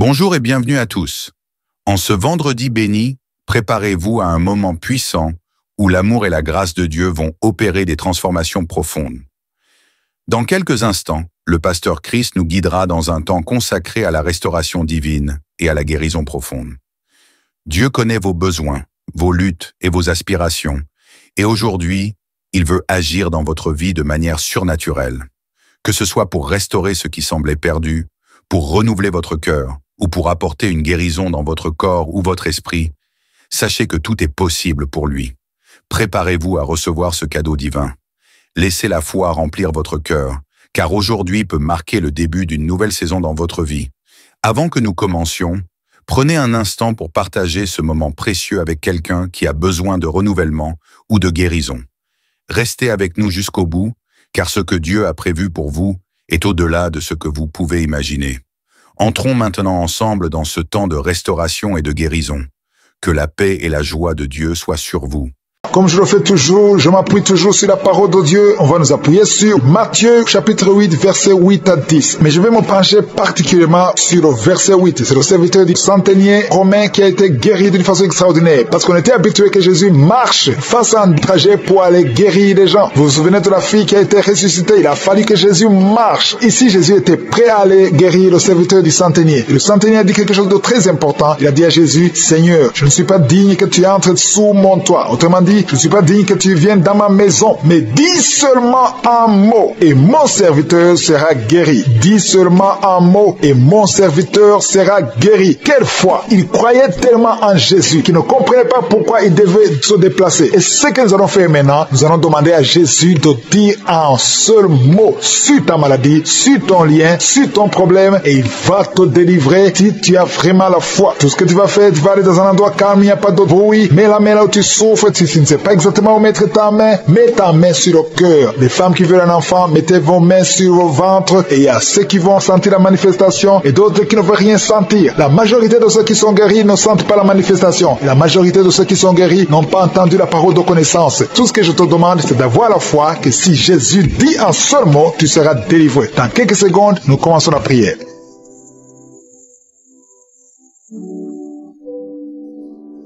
Bonjour et bienvenue à tous. En ce vendredi béni, préparez-vous à un moment puissant où l'amour et la grâce de Dieu vont opérer des transformations profondes. Dans quelques instants, le pasteur Chris nous guidera dans un temps consacré à la restauration divine et à la guérison profonde. Dieu connaît vos besoins, vos luttes et vos aspirations, et aujourd'hui, il veut agir dans votre vie de manière surnaturelle, que ce soit pour restaurer ce qui semblait perdu, pour renouveler votre cœur, ou pour apporter une guérison dans votre corps ou votre esprit. Sachez que tout est possible pour lui. Préparez-vous à recevoir ce cadeau divin. Laissez la foi remplir votre cœur, car aujourd'hui peut marquer le début d'une nouvelle saison dans votre vie. Avant que nous commencions, prenez un instant pour partager ce moment précieux avec quelqu'un qui a besoin de renouvellement ou de guérison. Restez avec nous jusqu'au bout, car ce que Dieu a prévu pour vous est au-delà de ce que vous pouvez imaginer. Entrons maintenant ensemble dans ce temps de restauration et de guérison. Que la paix et la joie de Dieu soient sur vous. Comme je le fais toujours, je m'appuie toujours sur la parole de Dieu. On va nous appuyer sur Matthieu chapitre 8, versets 8 à 10. Mais je vais me pencher particulièrement sur le verset 8. C'est le serviteur du centenier romain qui a été guéri d'une façon extraordinaire. Parce qu'on était habitué que Jésus marche, fasse un trajet pour aller guérir les gens. Vous vous souvenez de la fille qui a été ressuscitée? Il a fallu que Jésus marche. Ici, Jésus était prêt à aller guérir le serviteur du centenier. Et le centenier a dit quelque chose de très important. Il a dit à Jésus, Seigneur, je ne suis pas digne que tu entres sous mon toit. Autrement dit, je ne suis pas digne que tu viennes dans ma maison, mais dis seulement un mot et mon serviteur sera guéri. Dis seulement un mot et mon serviteur sera guéri. Quelle foi! Il croyait tellement en Jésus qu'il ne comprenait pas pourquoi il devait se déplacer. Et ce que nous allons faire maintenant, nous allons demander à Jésus de dire un seul mot sur ta maladie, sur ton lien, sur ton problème, et il va te délivrer si tu as vraiment la foi. Tout ce que tu vas faire, tu vas aller dans un endroit calme, il n'y a pas de bruit, mets la main là où tu souffres, tu ne sais pas exactement où mettre ta main, mets ta main sur le cœur. Les femmes qui veulent un enfant, mettez vos mains sur le ventre, et il y a ceux qui vont sentir la manifestation et d'autres qui ne veulent rien sentir. La majorité de ceux qui sont guéris ne sentent pas la manifestation. La majorité de ceux qui sont guéris n'ont pas entendu la parole de connaissance. Tout ce que je te demande, c'est d'avoir la foi que si Jésus dit un seul mot, tu seras délivré. Dans quelques secondes, nous commençons la prière.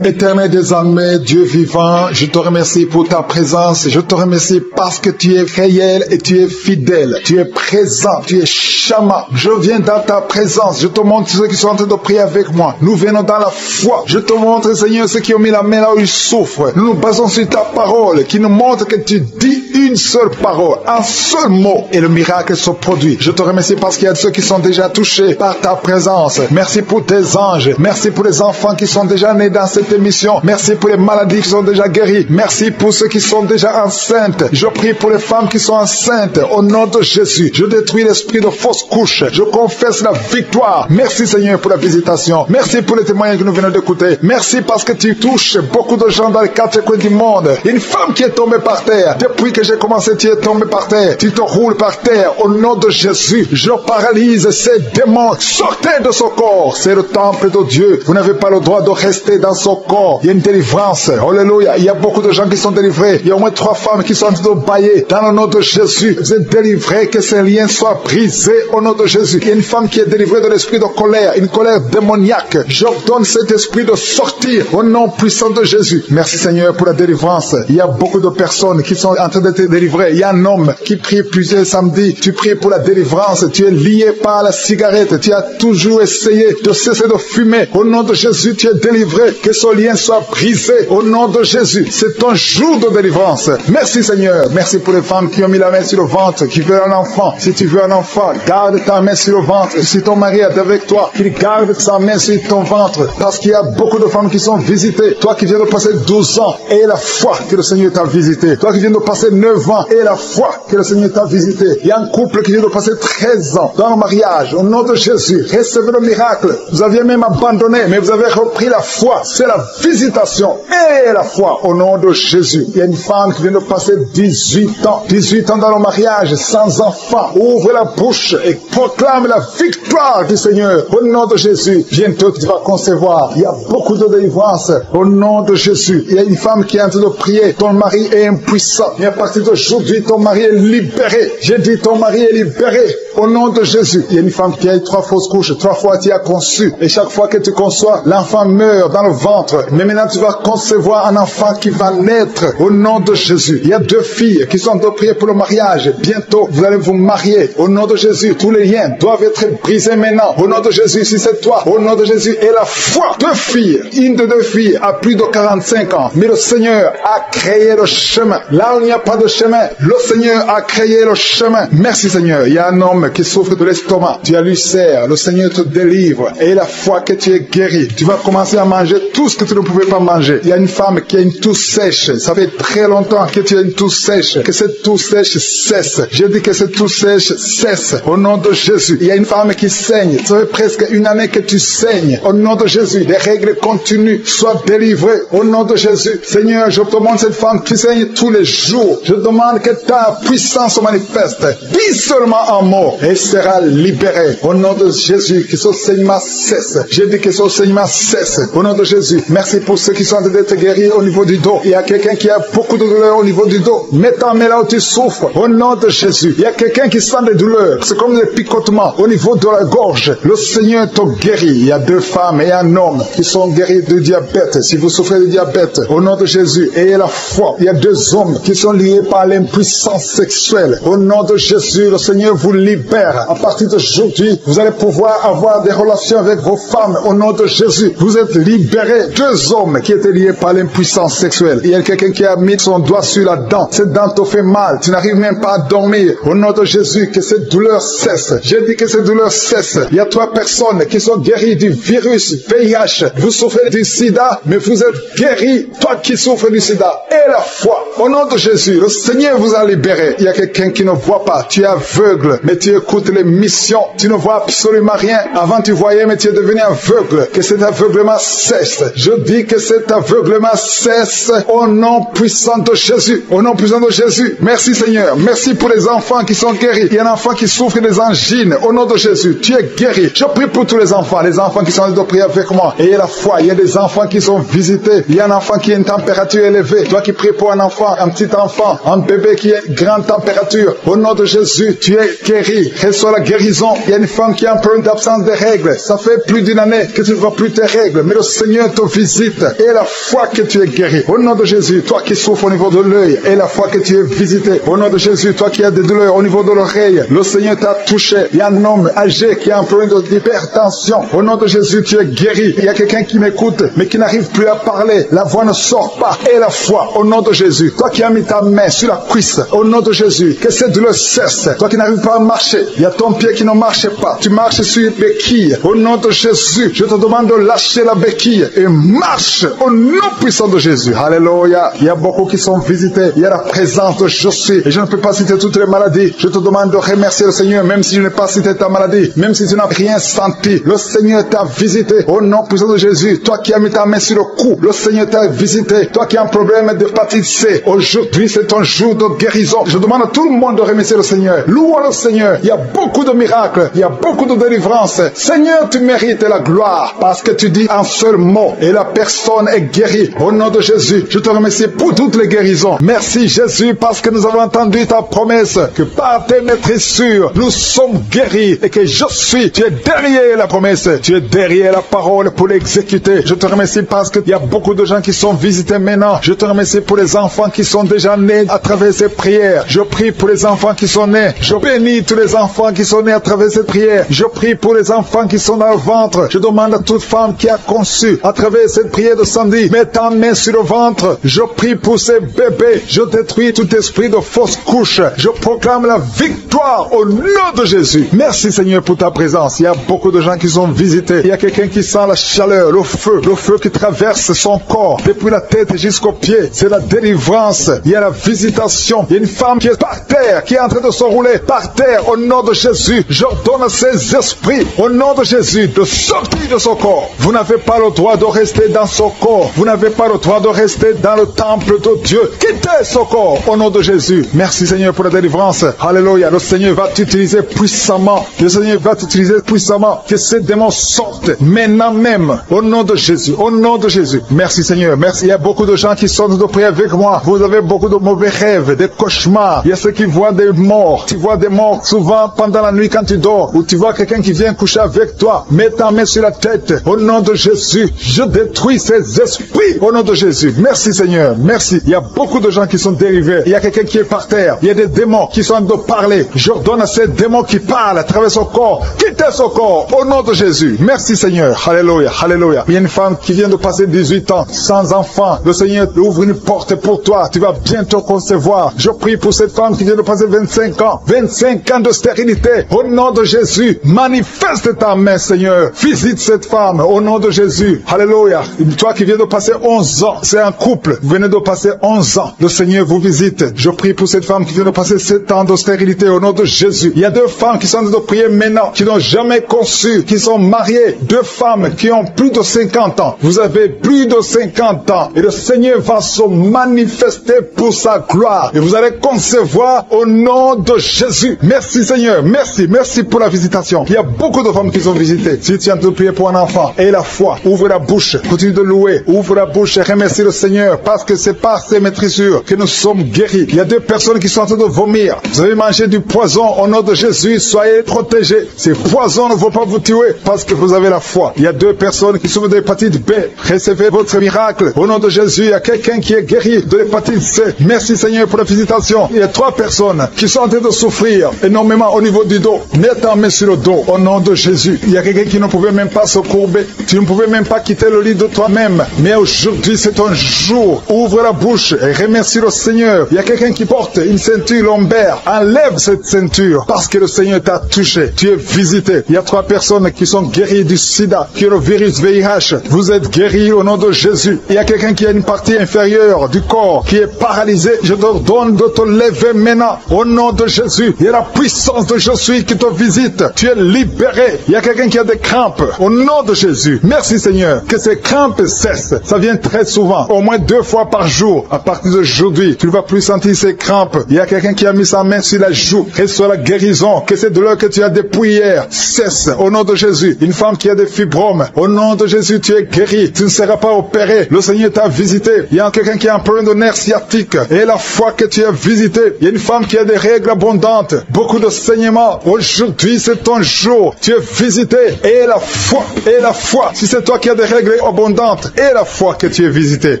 Éternel des armées, Dieu vivant, je te remercie pour ta présence. Je te remercie parce que tu es réel et tu es fidèle. Tu es présent, tu es Shama. Je viens dans ta présence. Je te montre ceux qui sont en train de prier avec moi. Nous venons dans la foi. Je te montre, Seigneur, ceux qui ont mis la main là où ils souffrent. Nous nous basons sur ta parole qui nous montre que tu dis une seule parole, un seul mot et le miracle se produit. Je te remercie parce qu'il y a ceux qui sont déjà touchés par ta présence. Merci pour tes anges. Merci pour les enfants qui sont déjà nés dans cette émission. Merci pour les maladies qui sont déjà guéries. Merci pour ceux qui sont déjà enceintes. Je prie pour les femmes qui sont enceintes. Au nom de Jésus, je détruis l'esprit de fausse couche. Je confesse la victoire. Merci Seigneur pour la visitation. Merci pour les témoignages que nous venons d'écouter. Merci parce que tu touches beaucoup de gens dans les quatre coins du monde. Une femme qui est tombée par terre. Depuis que j'ai commencé, tu es tombée par terre. Tu te roules par terre. Au nom de Jésus, je paralyse ces démons. Sortez de ce corps. C'est le temple de Dieu. Vous n'avez pas le droit de rester dans ce corps. Il y a une délivrance. Alléluia. Il y a beaucoup de gens qui sont délivrés. Il y a au moins 3 femmes qui sont en train de bailler. Dans le nom de Jésus, vous êtes délivrés. Que ces liens soient brisés au nom de Jésus. Il y a une femme qui est délivrée de l'esprit de colère, une colère démoniaque. J'ordonne cet esprit de sortir au nom puissant de Jésus. Merci Seigneur pour la délivrance. Il y a beaucoup de personnes qui sont en train d'être délivrées. Il y a un homme qui prie plusieurs samedis. Tu pries pour la délivrance. Tu es lié par la cigarette. Tu as toujours essayé de cesser de fumer. Au nom de Jésus, tu es délivré. Que ce lien soit brisé au nom de Jésus. C'est ton jour de délivrance. Merci Seigneur. Merci pour les femmes qui ont mis la main sur le ventre, qui veulent un enfant. Si tu veux un enfant, garde ta main sur le ventre. Si ton mari est avec toi, qu'il garde sa main sur ton ventre. Parce qu'il y a beaucoup de femmes qui sont visitées. Toi qui viens de passer 12 ans, et la foi que le Seigneur t'a visité. Toi qui viens de passer 9 ans, et la foi que le Seigneur t'a visité. Il y a un couple qui vient de passer 13 ans dans le mariage. Au nom de Jésus, recevez le miracle. Vous aviez même abandonné, mais vous avez repris la foi. C'est la la visitation et la foi au nom de Jésus. Il y a une femme qui vient de passer 18 ans dans le mariage, sans enfant. Ouvre la bouche et proclame la victoire du Seigneur au nom de Jésus. Bientôt tu vas concevoir. Il y a beaucoup de délivrance au nom de Jésus. Il y a une femme qui est en train de prier. Ton mari est impuissant. Et à partir d'aujourd'hui, ton mari est libéré. J'ai dit ton mari est libéré au nom de Jésus. Il y a une femme qui a eu 3 fausses couches. 3 fois tu as conçu. Et chaque fois que tu conçois, l'enfant meurt dans le ventre. Mais maintenant tu vas concevoir un enfant qui va naître au nom de Jésus. Il y a 2 filles qui sont en train de prier pour le mariage. Bientôt, vous allez vous marier au nom de Jésus. Tous les liens doivent être brisés maintenant au nom de Jésus. Si c'est toi, au nom de Jésus. Et la foi, 2 filles, une de 2 filles a plus de 45 ans. Mais le Seigneur a créé le chemin. Là où il n'y a pas de chemin, le Seigneur a créé le chemin. Merci Seigneur. Il y a un homme qui souffre de l'estomac. Tu as l'ulcère. Le Seigneur te délivre. Et la foi que tu es guéri. Tu vas commencer à manger tout ce que tu ne pouvais pas manger. Il y a une femme qui a une toux sèche. Ça fait très longtemps que tu as une toux sèche. Que cette toux sèche cesse. Je dis que cette toux sèche cesse. Au nom de Jésus. Il y a une femme qui saigne. Ça fait presque une année que tu saignes. Au nom de Jésus. Les règles continuent. Sois délivré. Au nom de Jésus. Seigneur, je demande cette femme qui saigne tous les jours. Je demande que ta puissance se manifeste. Dis seulement un mot et sera libéré. Au nom de Jésus. Que ce saignement cesse. Je dis que ce saignement cesse. Au nom de Jésus. Merci pour ceux qui sont en train d'être guéris au niveau du dos. Il y a quelqu'un qui a beaucoup de douleurs au niveau du dos. Mets ta main là où tu souffres. Au nom de Jésus. Il y a quelqu'un qui sent des douleurs. C'est comme des picotements au niveau de la gorge. Le Seigneur te guérit. Il y a 2 femmes et un homme qui sont guéris du diabète. Si vous souffrez de diabète, au nom de Jésus, ayez la foi. Il y a 2 hommes qui sont liés par l'impuissance sexuelle. Au nom de Jésus, le Seigneur vous libère. À partir d'aujourd'hui, vous allez pouvoir avoir des relations avec vos femmes. Au nom de Jésus, vous êtes libérés. 2 hommes qui étaient liés par l'impuissance sexuelle. Il y a quelqu'un qui a mis son doigt sur la dent. Cette dent te fait mal. Tu n'arrives même pas à dormir. Au nom de Jésus, que cette douleur cesse. J'ai dit que cette douleur cesse. Il y a 3 personnes qui sont guéries du virus VIH. Vous souffrez du sida, mais vous êtes guéris. Toi qui souffres du sida. Et la foi. Au nom de Jésus, le Seigneur vous a libéré. Il y a quelqu'un qui ne voit pas. Tu es aveugle, mais tu écoutes les missions. Tu ne vois absolument rien. Avant tu voyais, mais tu es devenu aveugle. Que cet aveuglement cesse. Je dis que cet aveuglement cesse au nom puissant de Jésus. Au nom puissant de Jésus. Merci Seigneur. Merci pour les enfants qui sont guéris. Il y a un enfant qui souffre des angines. Au nom de Jésus, tu es guéri. Je prie pour tous les enfants qui sont en train de prier avec moi. Ayez la foi. Il y a des enfants qui sont visités. Il y a un enfant qui a une température élevée. Toi qui pries pour un enfant, un petit enfant, un bébé qui a une grande température. Au nom de Jésus, tu es guéri. Reçois la guérison. Il y a une femme qui a un problème d'absence de règles. Ça fait plus d'une année que tu ne vois plus tes règles. Mais le Seigneur te visite. Et la foi que tu es guéri. Au nom de Jésus, toi qui souffres au niveau de l'œil. Et la foi que tu es visité. Au nom de Jésus, toi qui as des douleurs au niveau de l'oreille. Le Seigneur t'a touché. Il y a un homme âgé qui a un problème d'hypertension. Au nom de Jésus, tu es guéri. Il y a quelqu'un qui m'écoute, mais qui n'arrive plus à parler. La voix ne sort pas. Et la foi, au nom de Jésus. Toi qui as mis ta main sur la cuisse. Au nom de Jésus, que cette douleur cesse. Toi qui n'arrives pas à marcher. Il y a ton pied qui ne marche pas. Tu marches sur une béquille. Au nom de Jésus, je te demande de lâcher la béquille et marche au nom puissant de Jésus. Alléluia. Il y a beaucoup qui sont visités. Il y a la présence de je suis. Et je ne peux pas citer toutes les maladies. Je te demande de remercier le Seigneur, même si je n'ai pas cité ta maladie, même si tu n'as rien senti. Le Seigneur t'a visité au nom puissant de Jésus. Toi qui as mis ta main sur le cou, le Seigneur t'a visité. Toi qui as un problème d'hépatite C, aujourd'hui c'est ton jour de guérison. Je demande à tout le monde de remercier le Seigneur. Louons le Seigneur. Il y a beaucoup de miracles. Il y a beaucoup de délivrances. Seigneur, tu mérites la gloire parce que tu dis un seul mot et la personne est guérie. Au nom de Jésus, je te remercie pour toutes les guérisons. Merci Jésus parce que nous avons entendu ta promesse que par tes maîtrisures, nous sommes guéris et que je suis. Tu es derrière la promesse. Tu es derrière la parole pour l'exécuter. Je te remercie parce qu'il y a beaucoup de gens qui sont visités maintenant. Je te remercie pour les enfants qui sont déjà nés à travers ces prières. Je prie pour les enfants qui sont nés. Je bénis tous les enfants qui sont nés à travers cette prière. Je prie pour les enfants qui sont dans le ventre. Je demande à toute femme qui a conçu à travers cette prière de samedi, mets ta main sur le ventre. Je prie pour ces bébés. Je détruis tout esprit de fausse couche. Je proclame la victoire au nom de Jésus. Merci Seigneur pour ta présence. Il y a beaucoup de gens qui sont visités. Il y a quelqu'un qui sent la chaleur, le feu qui traverse son corps depuis la tête jusqu'aux pieds. C'est la délivrance. Il y a la visitation. Il y a une femme qui est par terre, qui est en train de se rouler par terre. Au nom de Jésus, j'ordonne à ces esprits, au nom de Jésus, de sortir de son corps. Vous n'avez pas le droit de rester rester dans son corps. Vous n'avez pas le droit de rester dans le temple de Dieu. Quittez son corps au nom de Jésus. Merci Seigneur pour la délivrance. Alléluia. Le Seigneur va t'utiliser puissamment. Le Seigneur va t'utiliser puissamment. Que ces démons sortent maintenant même au nom de Jésus. Au nom de Jésus. Merci Seigneur. Merci. Il y a beaucoup de gens qui sont de prier avec moi. Vous avez beaucoup de mauvais rêves, des cauchemars. Il y a ceux qui voient des morts. Tu vois des morts souvent pendant la nuit quand tu dors. Ou tu vois quelqu'un qui vient coucher avec toi. Mets ta main sur la tête. Au nom de Jésus. Je détruis ces esprits. Au nom de Jésus. Merci Seigneur. Merci. Il y a beaucoup de gens qui sont dérivés. Il y a quelqu'un qui est par terre. Il y a des démons qui sont en train de parler. J'ordonne à ces démons qui parlent à travers son corps. Quittez son corps. Au nom de Jésus. Merci Seigneur. Alléluia. Alléluia. Il y a une femme qui vient de passer 18 ans sans enfant. Le Seigneur ouvre une porte pour toi. Tu vas bientôt concevoir. Je prie pour cette femme qui vient de passer 25 ans. 25 ans de stérilité. Au nom de Jésus. Manifeste ta main Seigneur. Visite cette femme. Au nom de Jésus. Alléluia. Toi qui viens de passer 11 ans. C'est un couple. Vous venez de passer 11 ans. Le Seigneur vous visite. Je prie pour cette femme qui vient de passer 7 ans de stérilité. Au nom de Jésus. Il y a 2 femmes qui sont en train de prier maintenant. Qui n'ont jamais conçu. Qui sont mariées. 2 femmes qui ont plus de 50 ans. Vous avez plus de 50 ans. Et le Seigneur va se manifester pour sa gloire. Et vous allez concevoir au nom de Jésus. Merci Seigneur. Merci. Merci pour la visitation. Il y a beaucoup de femmes qui sont visitées. Si tu es en train de prier pour un enfant, aie la foi. Ouvre la bouche. Continue de louer. Ouvre la bouche et remercie le Seigneur. Parce que c'est par ces maîtrisures que nous sommes guéris. Il y a 2 personnes qui sont en train de vomir. Vous avez mangé du poison. Au nom de Jésus, soyez protégés. Ces poisons ne vont pas vous tuer parce que vous avez la foi. Il y a 2 personnes qui souffrent de l'hépatite B. Recevez votre miracle. Au nom de Jésus, il y a quelqu'un qui est guéri de l'hépatite C. Merci Seigneur pour la visitation. Il y a 3 personnes qui sont en train de souffrir énormément au niveau du dos. Mets ta main sur le dos. Au nom de Jésus. Il y a quelqu'un qui ne pouvait même pas se courber. Tu ne pouvais même pas quitter le lit de toi-même. Mais aujourd'hui, c'est ton jour. Ouvre la bouche et remercie le Seigneur. Il y a quelqu'un qui porte une ceinture lombaire. Enlève cette ceinture parce que le Seigneur t'a touché. Tu es visité. Il y a 3 personnes qui sont guéries du sida, qui ont le virus VIH. Vous êtes guéris au nom de Jésus. Il y a quelqu'un qui a une partie inférieure du corps qui est paralysée. Je te donne de te lever maintenant au nom de Jésus. Il y a la puissance de Je suis qui te visite. Tu es libéré. Il y a quelqu'un qui a des crampes au nom de Jésus. Merci Seigneur. Que ces crampes cessent. Ça vient très souvent, au moins 2 fois par jour. À partir d'aujourd'hui, tu ne vas plus sentir ces crampes. Il y a quelqu'un qui a mis sa main sur la joue. Reçois la guérison. Que ces douleurs que tu as depuis hier cessent au nom de Jésus. Une femme qui a des fibromes, au nom de Jésus, tu es guéri. Tu ne seras pas opéré. Le Seigneur t'a visité. Il y a quelqu'un qui a un problème de nerf sciatique. Et la fois que tu es visité, il y a une femme qui a des règles abondantes. Beaucoup de saignements. Aujourd'hui, c'est ton jour. Tu es visité. Et la foi. Et la foi. Si c'est toi qui as des règles abondantes, et la foi que tu es visité.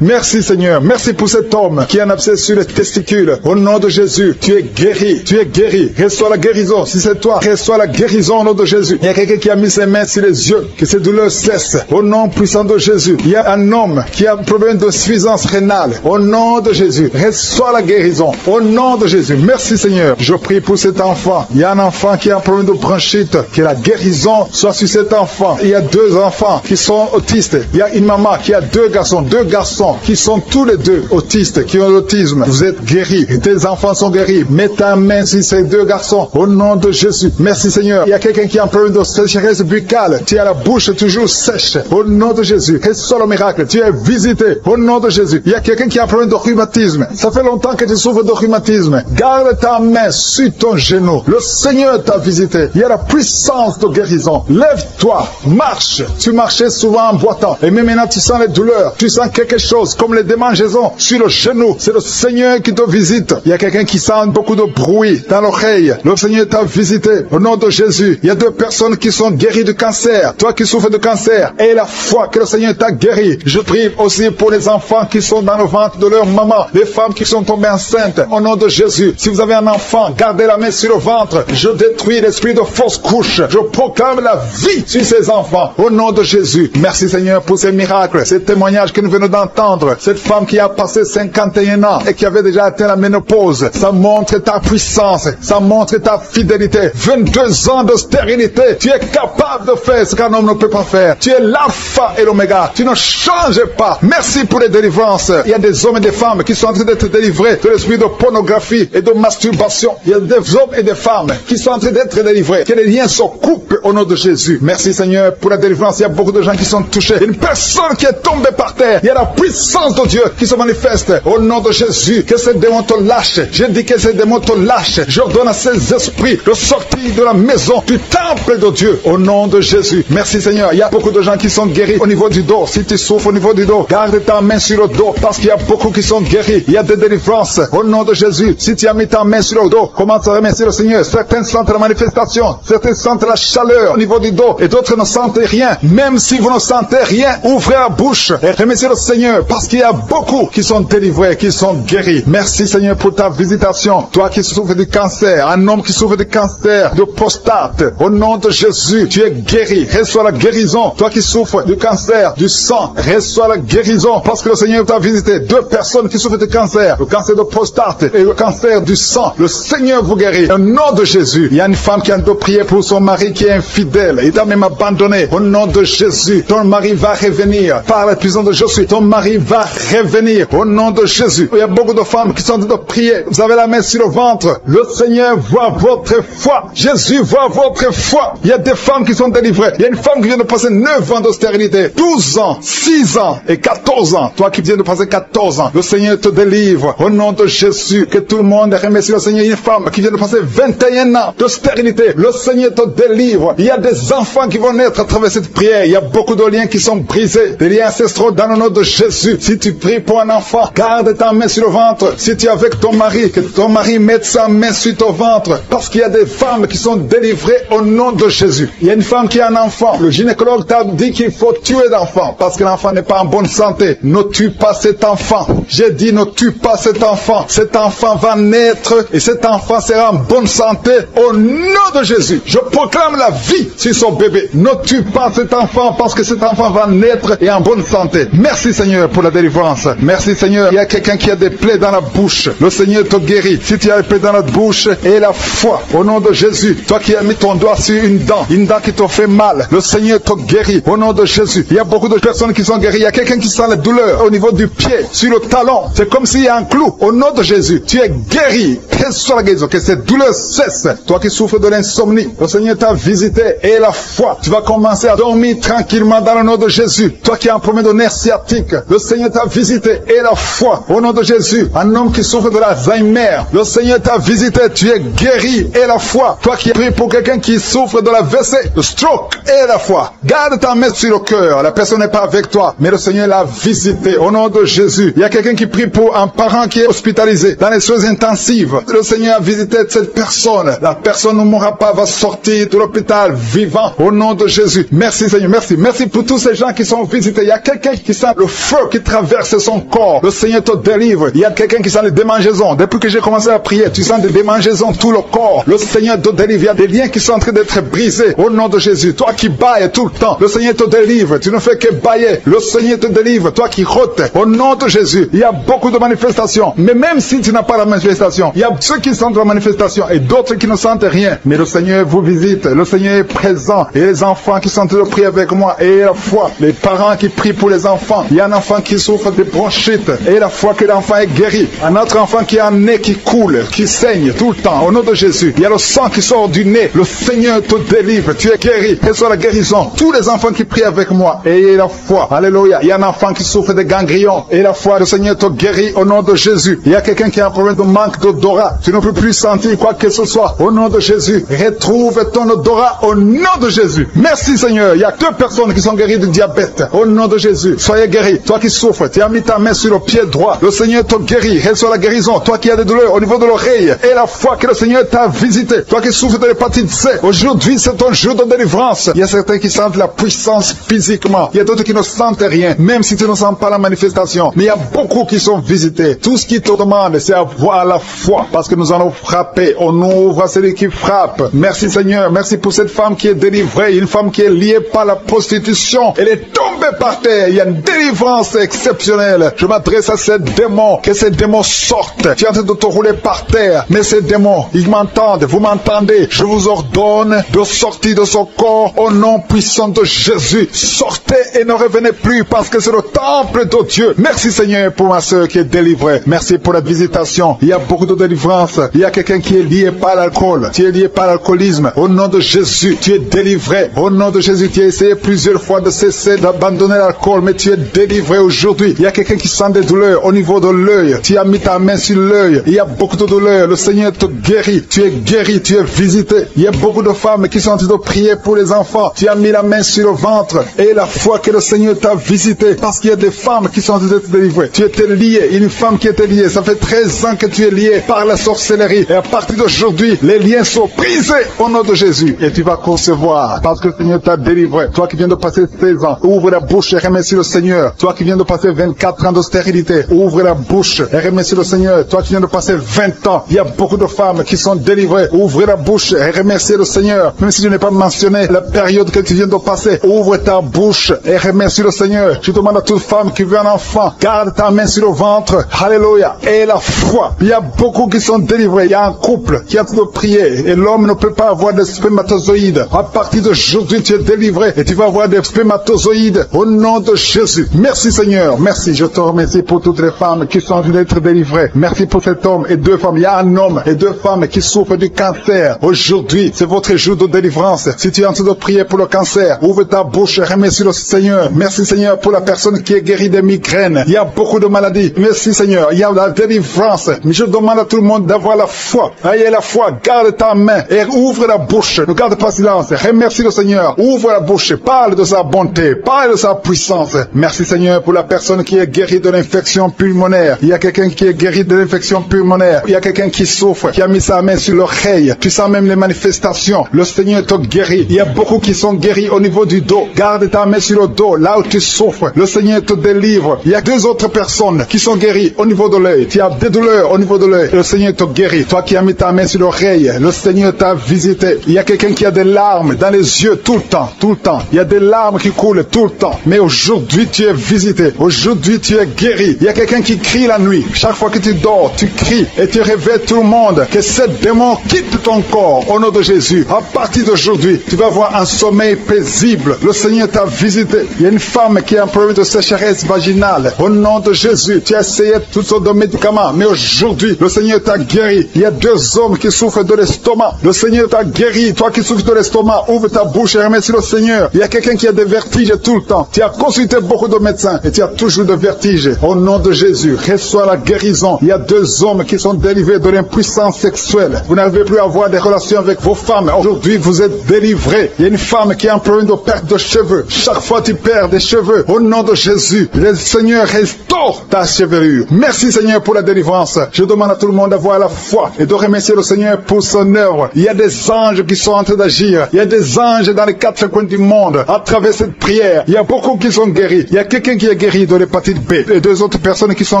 Merci Seigneur. Merci pour cet homme qui a un abcès sur les testicules. Au nom de Jésus, tu es guéri. Tu es guéri. Reçois la guérison. Si c'est toi, reçois la guérison au nom de Jésus. Il y a quelqu'un qui a mis ses mains sur les yeux. Que ces douleurs cessent. Au nom puissant de Jésus. Il y a un homme qui a un problème de suffisance rénale. Au nom de Jésus. Reçois la guérison. Au nom de Jésus. Merci Seigneur. Je prie pour cet enfant. Il y a un enfant qui a un problème de bronchite. Que la guérison soit sur cet enfant. Il y a 2 enfants qui sont autistes. Il y a une maman qui a 2 garçons. 2 garçons qui sont tous les 2 autistes, qui ont l'autisme. Vous êtes guéris. Tes enfants sont guéris. Mets ta main sur ces 2 garçons. Au nom de Jésus. Merci Seigneur. Il y a quelqu'un qui a un problème de sécheresse buccale. Tu as la bouche toujours sèche. Au nom de Jésus. Reçois le miracle. Tu es visité. Au nom de Jésus. Il y a quelqu'un qui a un problème de rhumatisme. Ça fait longtemps que tu souffres de rhumatisme. Garde ta main sur ton genou. Le Seigneur t'a visité. Il y a la puissance de guérison. Lève-toi. Marche. Tu marchais souvent en boitant. Et même maintenant tu sens les douleurs. Tu sens quelque chose comme les démangeaisons sur le genou. C'est le Seigneur qui te visite. Il y a quelqu'un qui sent beaucoup de bruit dans l'oreille. Le Seigneur t'a visité. Au nom de Jésus. Il y a 2 personnes qui sont guéries du cancer. Toi qui souffres de cancer. Et la foi que le Seigneur t'a guéri. Je prie aussi pour les enfants qui sont dans le ventre de leur maman. Les femmes qui sont tombées enceintes. Au nom de Jésus. Si vous avez un enfant, gardez la main sur le ventre. Je détruis l'esprit de fausse couche. Je proclame la vie sur ces enfants. Au nom de Jésus. Merci Seigneur pour ces miracles. Ces témoignages que nous venons d'entendre. Cette femme qui a passé 51 ans et qui avait déjà atteint la ménopause. Ça montre ta puissance. Ça montre ta fidélité. 22 ans de stérilité. Tu es capable de faire ce qu'un homme ne peut pas faire. Tu es l'alpha et l'oméga. Tu ne changes pas. Merci pour les délivrances. Il y a des hommes et des femmes qui sont en train d'être délivrés de l'esprit de pornographie et de masturbation. Il y a des hommes et des femmes qui sont en train d'être délivrés. Que les liens se coupent au nom de Jésus. Merci Seigneur pour la délivrance. Il y a beaucoup de gens qui sont touchés. Une une personne qui est tombée par terre. Il y a la puissance de Dieu qui se manifeste. Au nom de Jésus, que ces démons te lâchent. Je dis que ces démons te lâchent. J'ordonne à ces esprits de sortir de la maison, du temple de Dieu. Au nom de Jésus. Merci Seigneur. Il y a beaucoup de gens qui sont guéris au niveau du dos. Si tu souffres au niveau du dos, garde ta main sur le dos parce qu'il y a beaucoup qui sont guéris. Il y a des délivrances. Au nom de Jésus. Si tu as mis ta main sur le dos, commence à remercier le Seigneur. Certains sentent la manifestation. Certains sentent la chaleur au niveau du dos et d'autres ne sentent rien. Même si vous ne sentez rien, ouvrez la bouche et remerciez le Seigneur parce qu'il y a beaucoup qui sont délivrés, qui sont guéris. Merci Seigneur pour ta visitation. Toi qui souffres du cancer, un homme qui souffre du cancer, de prostate, au nom de Jésus, tu es guéri. Reçois la guérison. Toi qui souffres du cancer, du sang, reçois la guérison parce que le Seigneur t'a visité. Deux personnes qui souffrent du cancer, le cancer de prostate et le cancer du sang. Le Seigneur vous guérit. Au nom de Jésus, il y a une femme qui a dû prier pour son mari qui est infidèle. Il t'a même abandonné. Au nom de Jésus, ton mari va revenir. Par la puissance de Jésus, ton mari va revenir. Au nom de Jésus. Il y a beaucoup de femmes qui sont en train de prier. Vous avez la main sur le ventre. Le Seigneur voit votre foi. Jésus voit votre foi. Il y a des femmes qui sont délivrées. Il y a une femme qui vient de passer 9 ans de stérilité, 12 ans, 6 ans et 14 ans. Toi qui viens de passer 14 ans, le Seigneur te délivre. Au nom de Jésus, que tout le monde remercie le Seigneur. Une femme qui vient de passer 21 ans de stérilité, le Seigneur te délivre. Il y a des enfants qui vont naître à travers cette prière. Il y a beaucoup de liens qui sont brisés, des liens ancestraux dans le nom de Jésus. Si tu pries pour un enfant, garde ta main sur le ventre. Si tu es avec ton mari, que ton mari mette sa main sur ton ventre, parce qu'il y a des femmes qui sont délivrées au nom de Jésus. Il y a une femme qui a un enfant. Le gynécologue t'a dit qu'il faut tuer l'enfant parce que l'enfant n'est pas en bonne santé. Ne tue pas cet enfant. J'ai dit ne tue pas cet enfant. Cet enfant va naître et cet enfant sera en bonne santé au nom de Jésus. Je proclame la vie sur son bébé. Ne tue pas cet enfant parce que cet enfant va naître et en bonne santé. Merci Seigneur pour la délivrance. Merci Seigneur. Il y a quelqu'un qui a des plaies dans la bouche. Le Seigneur te guérit. Si tu as des plaies dans la bouche et la foi au nom de Jésus. Toi qui as mis ton doigt sur une dent qui te fait mal, le Seigneur te guérit au nom de Jésus. Il y a beaucoup de personnes qui sont guéries. Il y a quelqu'un qui sent la douleur au niveau du pied, sur le talon. C'est comme s'il y a un clou. Au nom de Jésus, tu es guéri. Reçois la guérison. Que cette douleur cesse. Toi qui souffres de l'insomnie, le Seigneur t'a visité et la foi. Tu vas commencer à dormir tranquillement dans le nom de Jésus. Toi qui as un problème de nerf sciatique, le Seigneur t'a visité et la foi. Au nom de Jésus, un homme qui souffre de l'Alzheimer, le Seigneur t'a visité. Tu es guéri et la foi. Toi qui pries pour quelqu'un qui souffre de la WC, le stroke et la foi. Garde ta main sur le cœur. La personne n'est pas avec toi, mais le Seigneur l'a visité au nom de Jésus. Il y a quelqu'un qui prie pour un parent qui est hospitalisé dans les soins intensives. Le Seigneur a visité cette personne. La personne ne mourra pas, va sortir de l'hôpital vivant au nom de Jésus. Merci Seigneur, merci. Merci pour tous ces gens qui sont visités. Il y a quelqu'un qui sent le feu qui traverse son corps. Le Seigneur te délivre. Il y a quelqu'un qui sent les démangeaisons. Depuis que j'ai commencé à prier, tu sens des démangeaisons tout le corps. Le Seigneur te délivre. Il y a des liens qui sont en train d'être brisés au nom de Jésus. Toi qui bailles tout le temps, le Seigneur te délivre. Tu ne fais que bailler. Le Seigneur te délivre. Toi qui rôtes, au nom de Jésus. Il y a beaucoup de manifestations. Mais même si tu n'as pas la manifestation, il y a ceux qui sentent la manifestation et d'autres qui ne sentent rien. Mais le Seigneur vous visite. Le Seigneur est présent. Et les enfants qui sont en train de prier avec moi, et la foi. Les parents qui prient pour les enfants. Il y a un enfant qui souffre de bronchite. Et la foi que l'enfant est guéri. Un autre enfant qui a un nez qui coule, qui saigne tout le temps. Au nom de Jésus. Il y a le sang qui sort du nez. Le Seigneur te délivre. Tu es guéri. Reçois la guérison. Tous les enfants qui prient avec moi, ayez la foi. Alléluia. Il y a un enfant qui souffre de ganglions. Et la foi, le Seigneur te guérit au nom de Jésus. Il y a quelqu'un qui a un problème de manque d'odorat. Tu ne peux plus sentir quoi que ce soit. Au nom de Jésus. Retrouve ton odorat au nom de Jésus. Merci Seigneur. Il y a 2 personnes qui sont guéries du diabète. Au nom de Jésus. Soyez guéris. Toi qui souffres, tu as mis ta main sur le pied droit. Le Seigneur te guérit. Reçois la guérison. Toi qui as des douleurs au niveau de l'oreille. Et la foi que le Seigneur t'a visité. Toi qui souffres de l'hépatite C. Aujourd'hui, c'est ton jour de délivrance. Il y a certains qui sentent la puissance physiquement. Il y a d'autres qui ne sentent rien, même si tu ne sens pas la manifestation. Mais il y a beaucoup qui sont visités. Tout ce qui te demande, c'est avoir la foi. Parce que nous allons frapper. On ouvre à celui qui frappe. Merci Seigneur. Merci pour cette femme qui est délivrée. Une femme qui est liée par la prostitution. Elle est tombée par terre. Il y a une délivrance exceptionnelle. Je m'adresse à ces démons. Que ces démons sortent. Tu es en train de te rouler par terre. Mais ces démons, ils m'entendent. Vous m'entendez. Je vous ordonne de sortir de son corps au nom puissant de Jésus. Sortez et ne revenez plus parce que c'est le temple de Dieu. Merci Seigneur pour ma soeur qui est délivrée. Merci pour la visitation. Il y a beaucoup de délivrance. Il y a quelqu'un qui est lié par l'alcool. Tu es lié par l'alcoolisme. Au nom de Jésus, tu es délivré. Au nom de Jésus, tu as essayé plusieurs fois de cesser d'abandonner abandonné l'alcool, mais tu es délivré aujourd'hui. Il y a quelqu'un qui sent des douleurs au niveau de l'œil. Tu as mis ta main sur l'œil. Il y a beaucoup de douleurs. Le Seigneur te guérit. Tu es guéri, tu es visité. Il y a beaucoup de femmes qui sont en train de prier pour les enfants. Tu as mis la main sur le ventre et la foi que le Seigneur t'a visité. Parce qu'il y a des femmes qui sont en train de te délivrer. Tu étais lié. Une femme qui était liée. Ça fait 13 ans que tu es lié par la sorcellerie. Et à partir d'aujourd'hui, les liens sont brisés au nom de Jésus. Et tu vas concevoir parce que le Seigneur t'a délivré. Toi qui viens de passer 16 ans, ouvre la bouche et remercie le Seigneur. Toi qui viens de passer 24 ans de stérilité, ouvre la bouche et remercie le Seigneur. Toi qui viens de passer 20 ans, il y a beaucoup de femmes qui sont délivrées. Ouvre la bouche et remercie le Seigneur. Même si je n'ai pas mentionné la période que tu viens de passer, ouvre ta bouche et remercie le Seigneur. Je demande à toute femme qui veut un enfant, garde ta main sur le ventre. Alléluia. Et la foi. Il y a beaucoup qui sont délivrés. Il y a un couple qui est en train de prier et l'homme ne peut pas avoir de spermatozoïdes. À partir d'aujourd'hui, tu es délivré et tu vas avoir des spermatozoïdes au nom de Jésus. Merci Seigneur. Merci. Je te remercie pour toutes les femmes qui sont en train d'être délivrées. Merci pour cet homme et deux femmes. Il y a un homme et deux femmes qui souffrent du cancer. Aujourd'hui, c'est votre jour de délivrance. Si tu es en train de prier pour le cancer, ouvre ta bouche et remercie le Seigneur. Merci Seigneur pour la personne qui est guérie des migraines. Il y a beaucoup de maladies. Merci Seigneur. Il y a la délivrance. Mais je demande à tout le monde d'avoir la foi. Ayez la foi. Garde ta main et ouvre la bouche. Ne garde pas silence. Remercie le Seigneur. Ouvre la bouche. Parle de sa bonté. Parle de sa puissance. Merci Seigneur pour la personne qui est guérie de l'infection pulmonaire. Il y a quelqu'un qui est guéri de l'infection pulmonaire. Il y a quelqu'un qui souffre, qui a mis sa main sur l'oreille. Tu sens même les manifestations. Le Seigneur te guérit. Il y a beaucoup qui sont guéris au niveau du dos. Garde ta main sur le dos, là où tu souffres. Le Seigneur te délivre. Il y a deux autres personnes qui sont guéries au niveau de l'œil. Tu as des douleurs au niveau de l'œil. Le Seigneur te guérit. Toi qui as mis ta main sur l'oreille, le Seigneur t'a visité. Il y a quelqu'un qui a des larmes dans les yeux tout le temps, tout le temps. Il y a des larmes qui coulent tout le temps. Mais aujourd'hui, tu es visité. Aujourd'hui, tu es guéri. Il y a quelqu'un qui crie la nuit. Chaque fois que tu dors, tu cries et tu réveilles tout le monde. Que ce démon quitte ton corps au nom de Jésus. À partir d'aujourd'hui, tu vas avoir un sommeil paisible. Le Seigneur t'a visité. Il y a une femme qui a un problème de sécheresse vaginale. Au nom de Jésus, tu as essayé toutes sortes de médicaments. Mais aujourd'hui, le Seigneur t'a guéri. Il y a deux hommes qui souffrent de l'estomac. Le Seigneur t'a guéri. Toi qui souffres de l'estomac, ouvre ta bouche et remercie le Seigneur. Il y a quelqu'un qui a des vertiges tout le temps. Tu as consulté beaucoup de médecins et tu as toujours des vertiges. Au nom de Jésus, reçois la guérison. Il y a deux hommes qui sont délivrés de l'impuissance sexuelle. Vous n'avez plus à avoir des relations avec vos femmes. Aujourd'hui, vous êtes délivrés. Il y a une femme qui a un problème de perte de cheveux. Chaque fois tu perds des cheveux. Au nom de Jésus, le Seigneur restaure ta chevelure. Merci Seigneur pour la délivrance. Je demande à tout le monde d'avoir la foi et de remercier le Seigneur pour son œuvre. Il y a des anges qui sont en train d'agir. Il y a des anges dans les quatre coins du monde. À travers cette prière, il y a beaucoup qui sont guéris. Il y a quelqu'un qui est guéri de l'hépatite B et deux autres personnes qui sont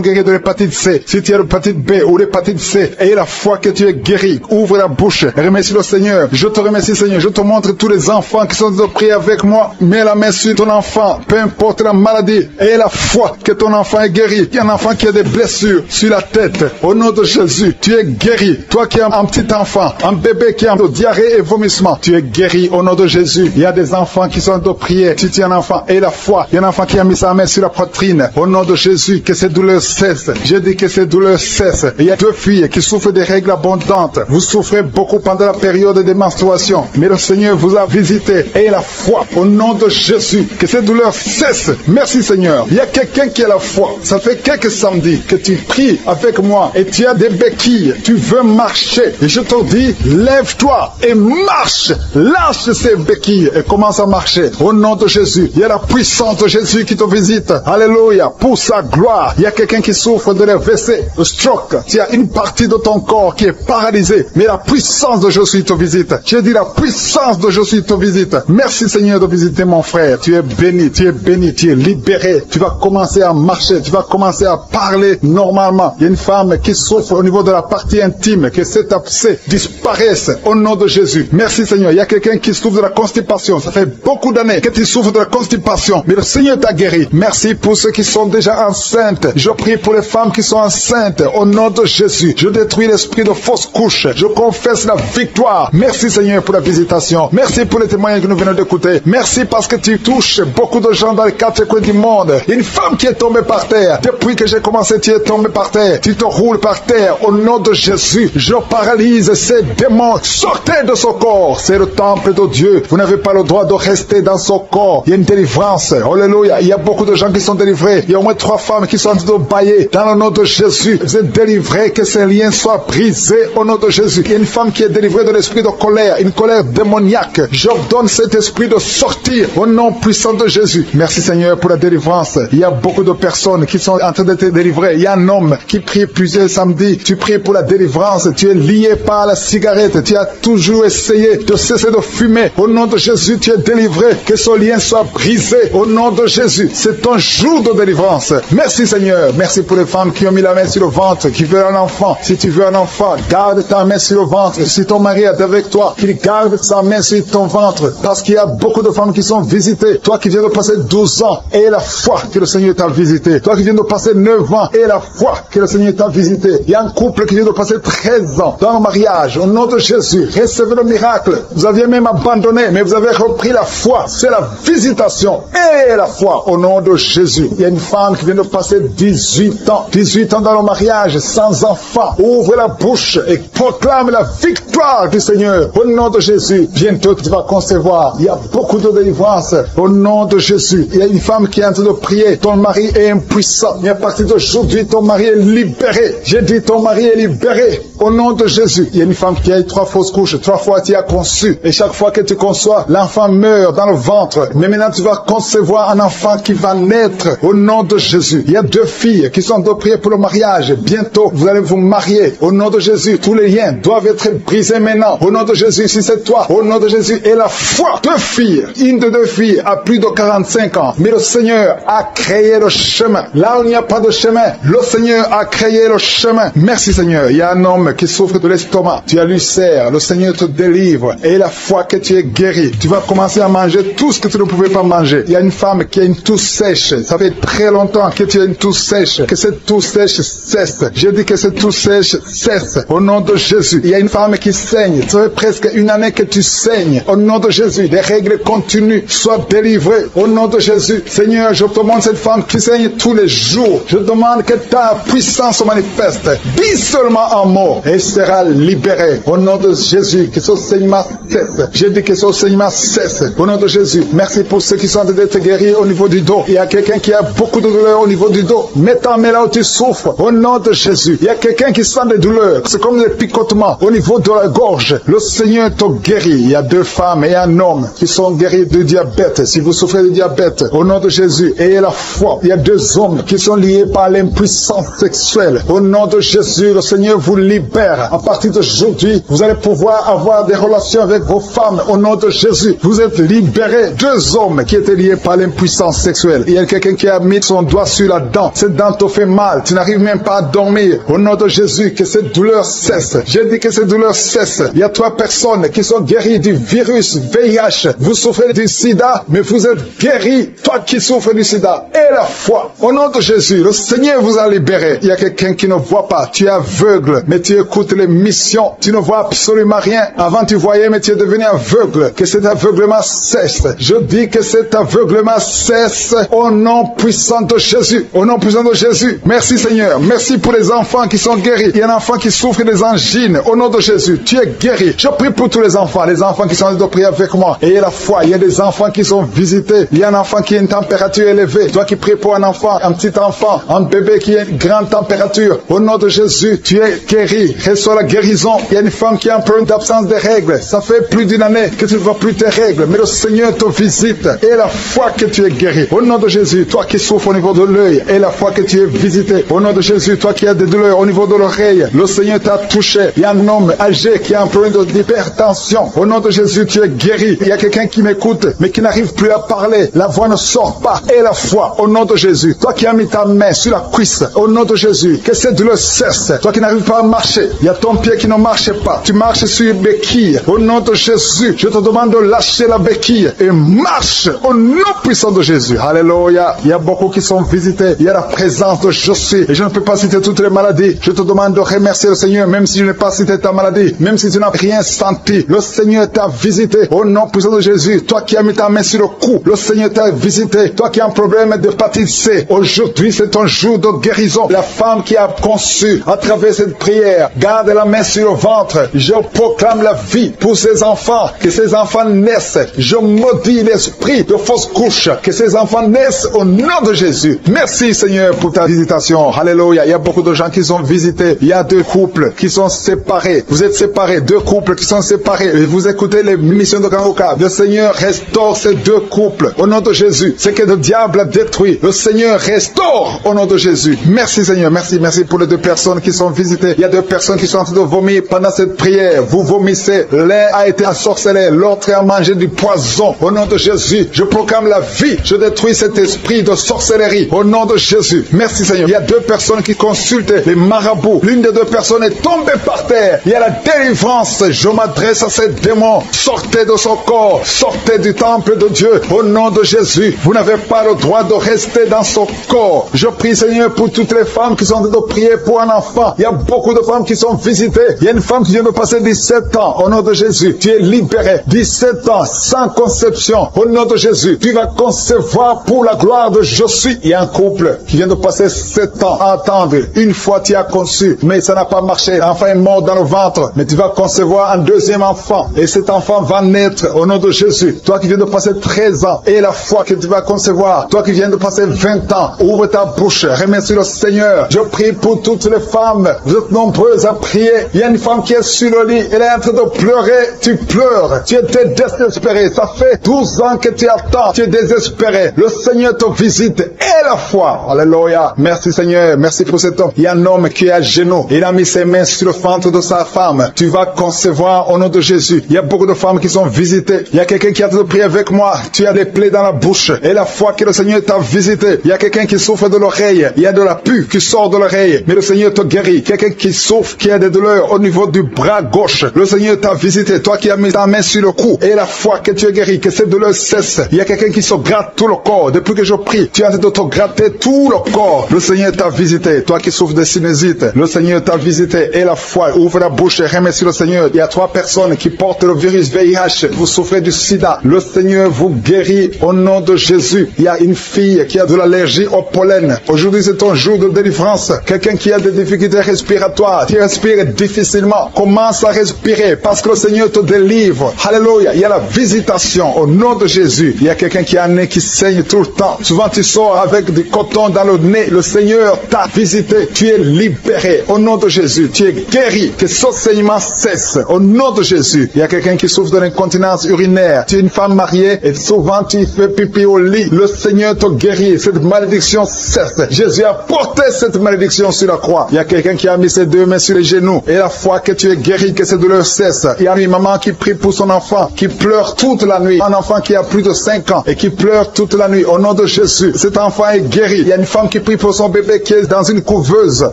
guéries de l'hépatite C. Si tu as l'hépatite B ou l'hépatite C, aie la foi que tu es guéri. Ouvre la bouche et remercie le Seigneur. Je te remercie Seigneur. Je te montre tous les enfants qui sont de prier avec moi. Mets la main sur ton enfant, peu importe la maladie. Aie la foi que ton enfant est guéri. Il y a un enfant qui a des blessures sur la tête. Au nom de Jésus, tu es guéri. Toi qui as un petit enfant, un bébé qui a de diarrhée et vomissement, tu es guéri au nom de Jésus. Il y a des enfants qui sont de prier. Si tu es un enfant, aie la foi. Il y a un enfant qui a mis sa main sur la poitrine. Au nom de Jésus, que ces douleurs cessent. Je dis que ces douleurs cessent. Et il y a deux filles qui souffrent des règles abondantes. Vous souffrez beaucoup pendant la période des menstruations. Mais le Seigneur vous a visité. Ayez la foi au nom de Jésus. Que ces douleurs cessent. Merci Seigneur. Il y a quelqu'un qui a la foi. Ça fait quelques samedis que tu pries avec moi et tu as des béquilles. Tu veux marcher. Et je te dis, lève-toi et marche. Lâche ces béquilles et commence à marcher. Au nom de Jésus. Il y a la puissance de Jésus qui te visite. Alléluia. Pour sa gloire. Il y a quelqu'un qui souffre de l'AVC, de stroke. Tu as une partie de ton corps qui est paralysée. Mais la puissance de Jésus te visite. Je dis la puissance de Jésus te visite. Merci Seigneur de visiter mon frère. Tu es béni, tu es béni, tu es libéré. Tu vas commencer à marcher. Tu vas commencer à parler normalement. Il y a une femme qui souffre au niveau de la partie intime. Que cet abcès disparaisse au nom de Jésus. Merci Seigneur. Il y a quelqu'un qui souffre de la constipation. Ça fait beaucoup d'années que tu souffres de la constipation. Mais le Seigneur t'a guéri. Merci pour ceux qui sont déjà enceintes. Je prie pour les femmes qui sont enceintes. Au nom de Jésus. Je détruis l'esprit de fausse couche. Je confesse la victoire. Merci Seigneur pour la visitation. Merci pour les témoignages que nous venons d'écouter. Merci parce que tu touches beaucoup de gens dans les quatre coins du monde. Il y a une femme qui est tombée par terre. Depuis que j'ai commencé, tu es tombée par terre. Tu te roules par terre. Au nom de Jésus, je paralyse ces démons. Sortez de ce corps. C'est le temple de Dieu. Vous n'avez pas le droit de rester dans ce corps. Il y a une délivrance délivrance. Alléluia. Il y a beaucoup de gens qui sont délivrés. Il y a au moins 3 femmes qui sont en train de bailler. Dans le nom de Jésus, vous êtes délivrés, que ces liens soient brisés au nom de Jésus. Il y a une femme qui est délivrée de l'esprit de colère, une colère démoniaque. J'ordonne cet esprit de sortir au nom puissant de Jésus. Merci Seigneur pour la délivrance. Il y a beaucoup de personnes qui sont en train d'être délivrées. Il y a un homme qui prie plusieurs samedis. Tu pries pour la délivrance. Tu es lié par la cigarette. Tu as toujours essayé de cesser de fumer. Au nom de Jésus, tu es délivré. Que ce lien soit brisé au nom de Jésus. C'est ton jour de délivrance. Merci Seigneur. Merci pour les femmes qui ont mis la main sur le ventre, qui veulent un enfant. Si tu veux un enfant, garde ta main sur le ventre. Si ton mari est avec toi, qu'il garde sa main sur ton ventre. Parce qu'il y a beaucoup de femmes qui sont visitées. Toi qui viens de passer 12 ans, et la foi que le Seigneur t'a visité. Toi qui viens de passer 9 ans, et la foi que le Seigneur t'a visité. Il y a un couple qui vient de passer 13 ans dans le mariage. Au nom de Jésus, recevez le miracle. Vous aviez même abandonné, mais vous avez repris la foi. C'est la visitation et la foi au nom de Jésus. Il y a une femme qui vient de passer 18 ans. 18 ans dans le mariage, sans enfant. Ouvre la bouche et proclame la victoire du Seigneur. Au nom de Jésus, bientôt tu vas concevoir. Il y a beaucoup de délivrance. Au nom de Jésus, il y a une femme qui est en train de prier. Ton mari est impuissant. Et à partir d'aujourd'hui, ton mari est libéré. J'ai dit ton mari est libéré. Au nom de Jésus, il y a une femme qui a eu 3 fausses couches. 3 fois tu as conçu. Et chaque fois que tu conçois, l'enfant meurt dans le ventre. Mais maintenant tu vas concevoir un enfant qui va naître. Au nom de Jésus. Il y a 2 filles qui sont de prier pour le mariage. Bientôt, vous allez vous marier. Au nom de Jésus, tous les liens doivent être brisés maintenant. Au nom de Jésus, si c'est toi, au nom de Jésus, et la foi. 2 filles, une de 2 filles a plus de 45 ans. Mais le Seigneur a créé le chemin. Là où il n'y a pas de chemin, le Seigneur a créé le chemin. Merci Seigneur. Il y a un homme qui souffre de l'estomac. Tu as l'ulcère. Le Seigneur te délivre. Et la foi que tu es guéri. Tu vas commencer à manger tout ce que tu ne pouvais pas manger. Il y a une femme qui a une toux sèche. Ça fait très longtemps que tu as une toux sèche. Que cette toux sèche cesse. Je dis que cette toux sèche cesse. Au nom de Jésus. Il y a une femme qui saigne. Ça fait presque une année que tu saignes. Au nom de Jésus. Les règles continuent. Sois délivré. Au nom de Jésus. Seigneur, je demande cette femme qui saigne tous les jours. Je demande que ta puissance se manifeste. Dis seulement un mot et sera libéré. Au nom de Jésus. Que ce saignement cesse. Je dis que ce saignement cesse. Au nom de Jésus. Merci pour ceux qui sont en train d'être guéris au niveau du dos. Il y a quelqu'un qui a beaucoup de douleurs au niveau du dos. Mets ta main là où tu souffres. Au nom de Jésus. Il y a quelqu'un qui sent des douleurs. C'est comme des picotements au niveau de la gorge. Le Seigneur te guérit. Il y a 2 femmes et un homme qui sont guéris du diabète. Si vous souffrez du diabète, au nom de Jésus, ayez la foi. Il y a 2 hommes qui sont liés par l'impuissance sexuelle. Au nom de Jésus, le Seigneur vous libère. À partir d'aujourd'hui, vous allez pouvoir avoir des relations avec vos femmes. Au nom de Jésus, vous êtes libérés. 2 hommes qui étaient liés par l'impuissance sexuelle. Il y a quelqu'un qui a mis son doigt sur la dent. Cette dent te fait mal. Tu n'arrives même pas à dormir. Au nom de Jésus, que cette douleur cesse. J'ai dit que cette douleur cesse. Il y a 3 personnes qui sont guéries du virus VIH. Vous souffrez du sida, mais vous êtes guéris. Toi qui souffres du sida, et la foi. Au nom de Jésus, le Seigneur vous a libéré. Il y a quelqu'un qui ne voit pas. Tu es aveugle, mais tu écoutes les missions. Tu ne vois absolument rien. Avant tu voyais, mais tu es devenu aveugle. Que cet aveuglement cesse. Je dis que cet aveuglement cesse au nom puissant de Jésus. Au nom puissant de Jésus. Merci Seigneur. Merci pour les enfants qui sont guéris. Il y a un enfant qui souffre des angines. Au nom de Jésus, tu es guéri. Je prie pour tous les enfants qui sont en train de prier avec moi. Ayez la foi. Il y a des enfants qui sont visités. Il y a un enfant qui a une température élevée. Toi qui pries pour un enfant, un petit enfant, un bébé qui a une grande température. Au nom de Jésus, tu es guéri. Reçois la guérison. Il y a une femme qui a un problème d'absence de règles. Ça fait plus d'une année que tu ne vois plus tes règles. Mais le Seigneur te visite. Et la foi que tu es guéri. Au nom de Jésus, toi qui souffres au niveau de l'œil. Et la foi que tu es visité. Au nom de Jésus, toi qui as des douleurs au niveau de l'oreille. Le Seigneur t'a touché. Il y a un homme âgé qui a un problème d'hypertension. Au nom de Jésus, tu es guéri. Il y a quelqu'un qui m'écoute, mais qui n'arrive plus à parler. La voix ne sort pas. Et la foi, au nom de Jésus. Toi qui as mis ta main sur la cuisse, au nom de Jésus, que cette douleur cesse. Toi qui n'arrives pas à marcher, il y a ton pied qui ne marche pas. Tu marches sur une béquille. Au nom de Jésus, je te demande de lâcher la béquille et marche au nom puissant de Jésus. Alléluia. Il y a beaucoup qui sont visités. Il y a la présence de Jésus. Et je ne peux pas citer toutes les maladies. Je te demande de remercier le Seigneur, même si je n'ai pas cité ta maladie, même si tu n'as rien senti. Le Seigneur t'a visité au nom puissant de Jésus. Toi qui as mis ta main sur le cou, le Seigneur t'a visité. Toi qui as un problème d'hépatite C, aujourd'hui c'est ton jour de guérison. La femme qui a conçu à travers cette prière Seigneur, garde la main sur le ventre. Je proclame la vie pour ces enfants, que ces enfants naissent. Je maudis l'esprit de fausse couche, que ces enfants naissent au nom de Jésus. Merci Seigneur pour ta visitation. Alléluia. Il y a beaucoup de gens qui sont visités. Il y a 2 couples qui sont séparés. Vous êtes séparés, 2 couples qui sont séparés. Et vous écoutez les missions de Kangoka. Le Seigneur restaure ces 2 couples au nom de Jésus. Ce que le diable a détruit, le Seigneur restaure au nom de Jésus. Merci Seigneur. Merci pour les 2 personnes qui sont visitées. Il y a 2 personnes qui sont en train de vomir pendant cette prière. Vous vomissez. L'un a été ensorcelé, l'autre a mangé du poison. Au nom de Jésus, je proclame la vie. Je détruis cet esprit de sorcellerie au nom de Jésus. Merci Seigneur. Il y a 2 personnes qui consultent les marabouts. L'une des 2 personnes est tombée par terre. Il y a la délivrance. Je m'adresse à ces démons. Sortez de son corps. Sortez du temple de Dieu. Au nom de Jésus. Vous n'avez pas le droit de rester dans son corps. Je prie Seigneur pour toutes les femmes qui sont en train de prier pour un enfant. Il y a beaucoup de femmes qui sont visitées. Il y a une femme qui vient de passer 17 ans. Au nom de Jésus. Tu es libéré. 17 ans sans conception. Au nom de Jésus. Tu vas concevoir pour la gloire de Je suis. Il y a un couple qui vient de passer 7 ans à attendre. Une fois tu as conçu, mais ça n'a pas marché. L'enfant est mort dans le ventre. Mais tu vas concevoir un 2e enfant. Et cet enfant va naître au nom de Jésus. Toi qui viens de passer 13 ans. Et la foi que tu vas concevoir. Toi qui viens de passer 20 ans. Ouvre ta bouche. Remercie le Seigneur. Je prie pour toutes les femmes. Vous êtes nombreuses à prier. Il y a une femme qui est sur le lit. Elle est en train de pleurer. Tu pleures. Tu étais désespéré. Ça fait 12 ans que tu attends. Tu es désespéré. Le Seigneur te visite. Et la foi. Alléluia. Merci Seigneur. Merci pour cet homme. Il y a un homme qui est à genoux. Il a mis ses mains sur le ventre de sa femme. Tu vas concevoir au nom de Jésus. Il y a beaucoup de femmes qui sont visitées. Il y a quelqu'un qui a de prier avec moi. Tu as des plaies dans la bouche. Et la foi que le Seigneur t'a visité. Il y a quelqu'un qui souffre de l'oreille. Il y a de la pus qui sort de l'oreille. Mais le Seigneur te guérit. Quelqu'un qui souffre, qui a des douleurs au niveau du bras gauche. Le Seigneur t'a visité. Toi qui as mis ta main sur le cou. Et la foi que tu es guéri. Que cette douleur cesse. Il y a quelqu'un qui se gratte tout le corps. Depuis que je prie, tu as de te gratter tout le corps. Le Seigneur t'a visité. Toi qui souffres de sinusite. Le Seigneur t'a visité. Et la foi. Ouvre la bouche et remercie le Seigneur. Il y a 3 personnes qui portent le virus VIH. Vous souffrez du sida. Le Seigneur vous guérit au nom de Jésus. Il y a une fille qui a de l'allergie au pollen. Aujourd'hui, c'est ton jour de délivrance. Quelqu'un qui a des difficultés respiratoires, qui respire difficilement, commence à respirer parce que le Seigneur te délivre. Alléluia. Il y a la visitation au nom de Jésus. Il y a quelqu'un qui a un nez qui saigne tout le temps. Souvent, tu sors avec du coton dans le nez. Le Seigneur t'a visité. Tu es libéré au nom de Jésus. Tu es guéri. Que ce saignement cesse au nom de Jésus. Il y a quelqu'un qui souffre de l'incontinence urinaire. Tu es une femme mariée et souvent tu fais pipi au lit. Le Seigneur te guérit. Cette malédiction cesse. Jésus a porté cette malédiction sur la croix. Il y a quelqu'un qui a mis ses 2 mains sur les genoux. Et la foi que tu es guéri, que cette douleur cesse. Il y a une maman qui prie pour son enfant, qui pleure toute la nuit. Un enfant qui a plus de 5 ans et qui pleure toute la nuit. Au nom de Jésus, cet enfant est guéri. Il y a une femme qui prie pour son bébé qui est dans une couveuse.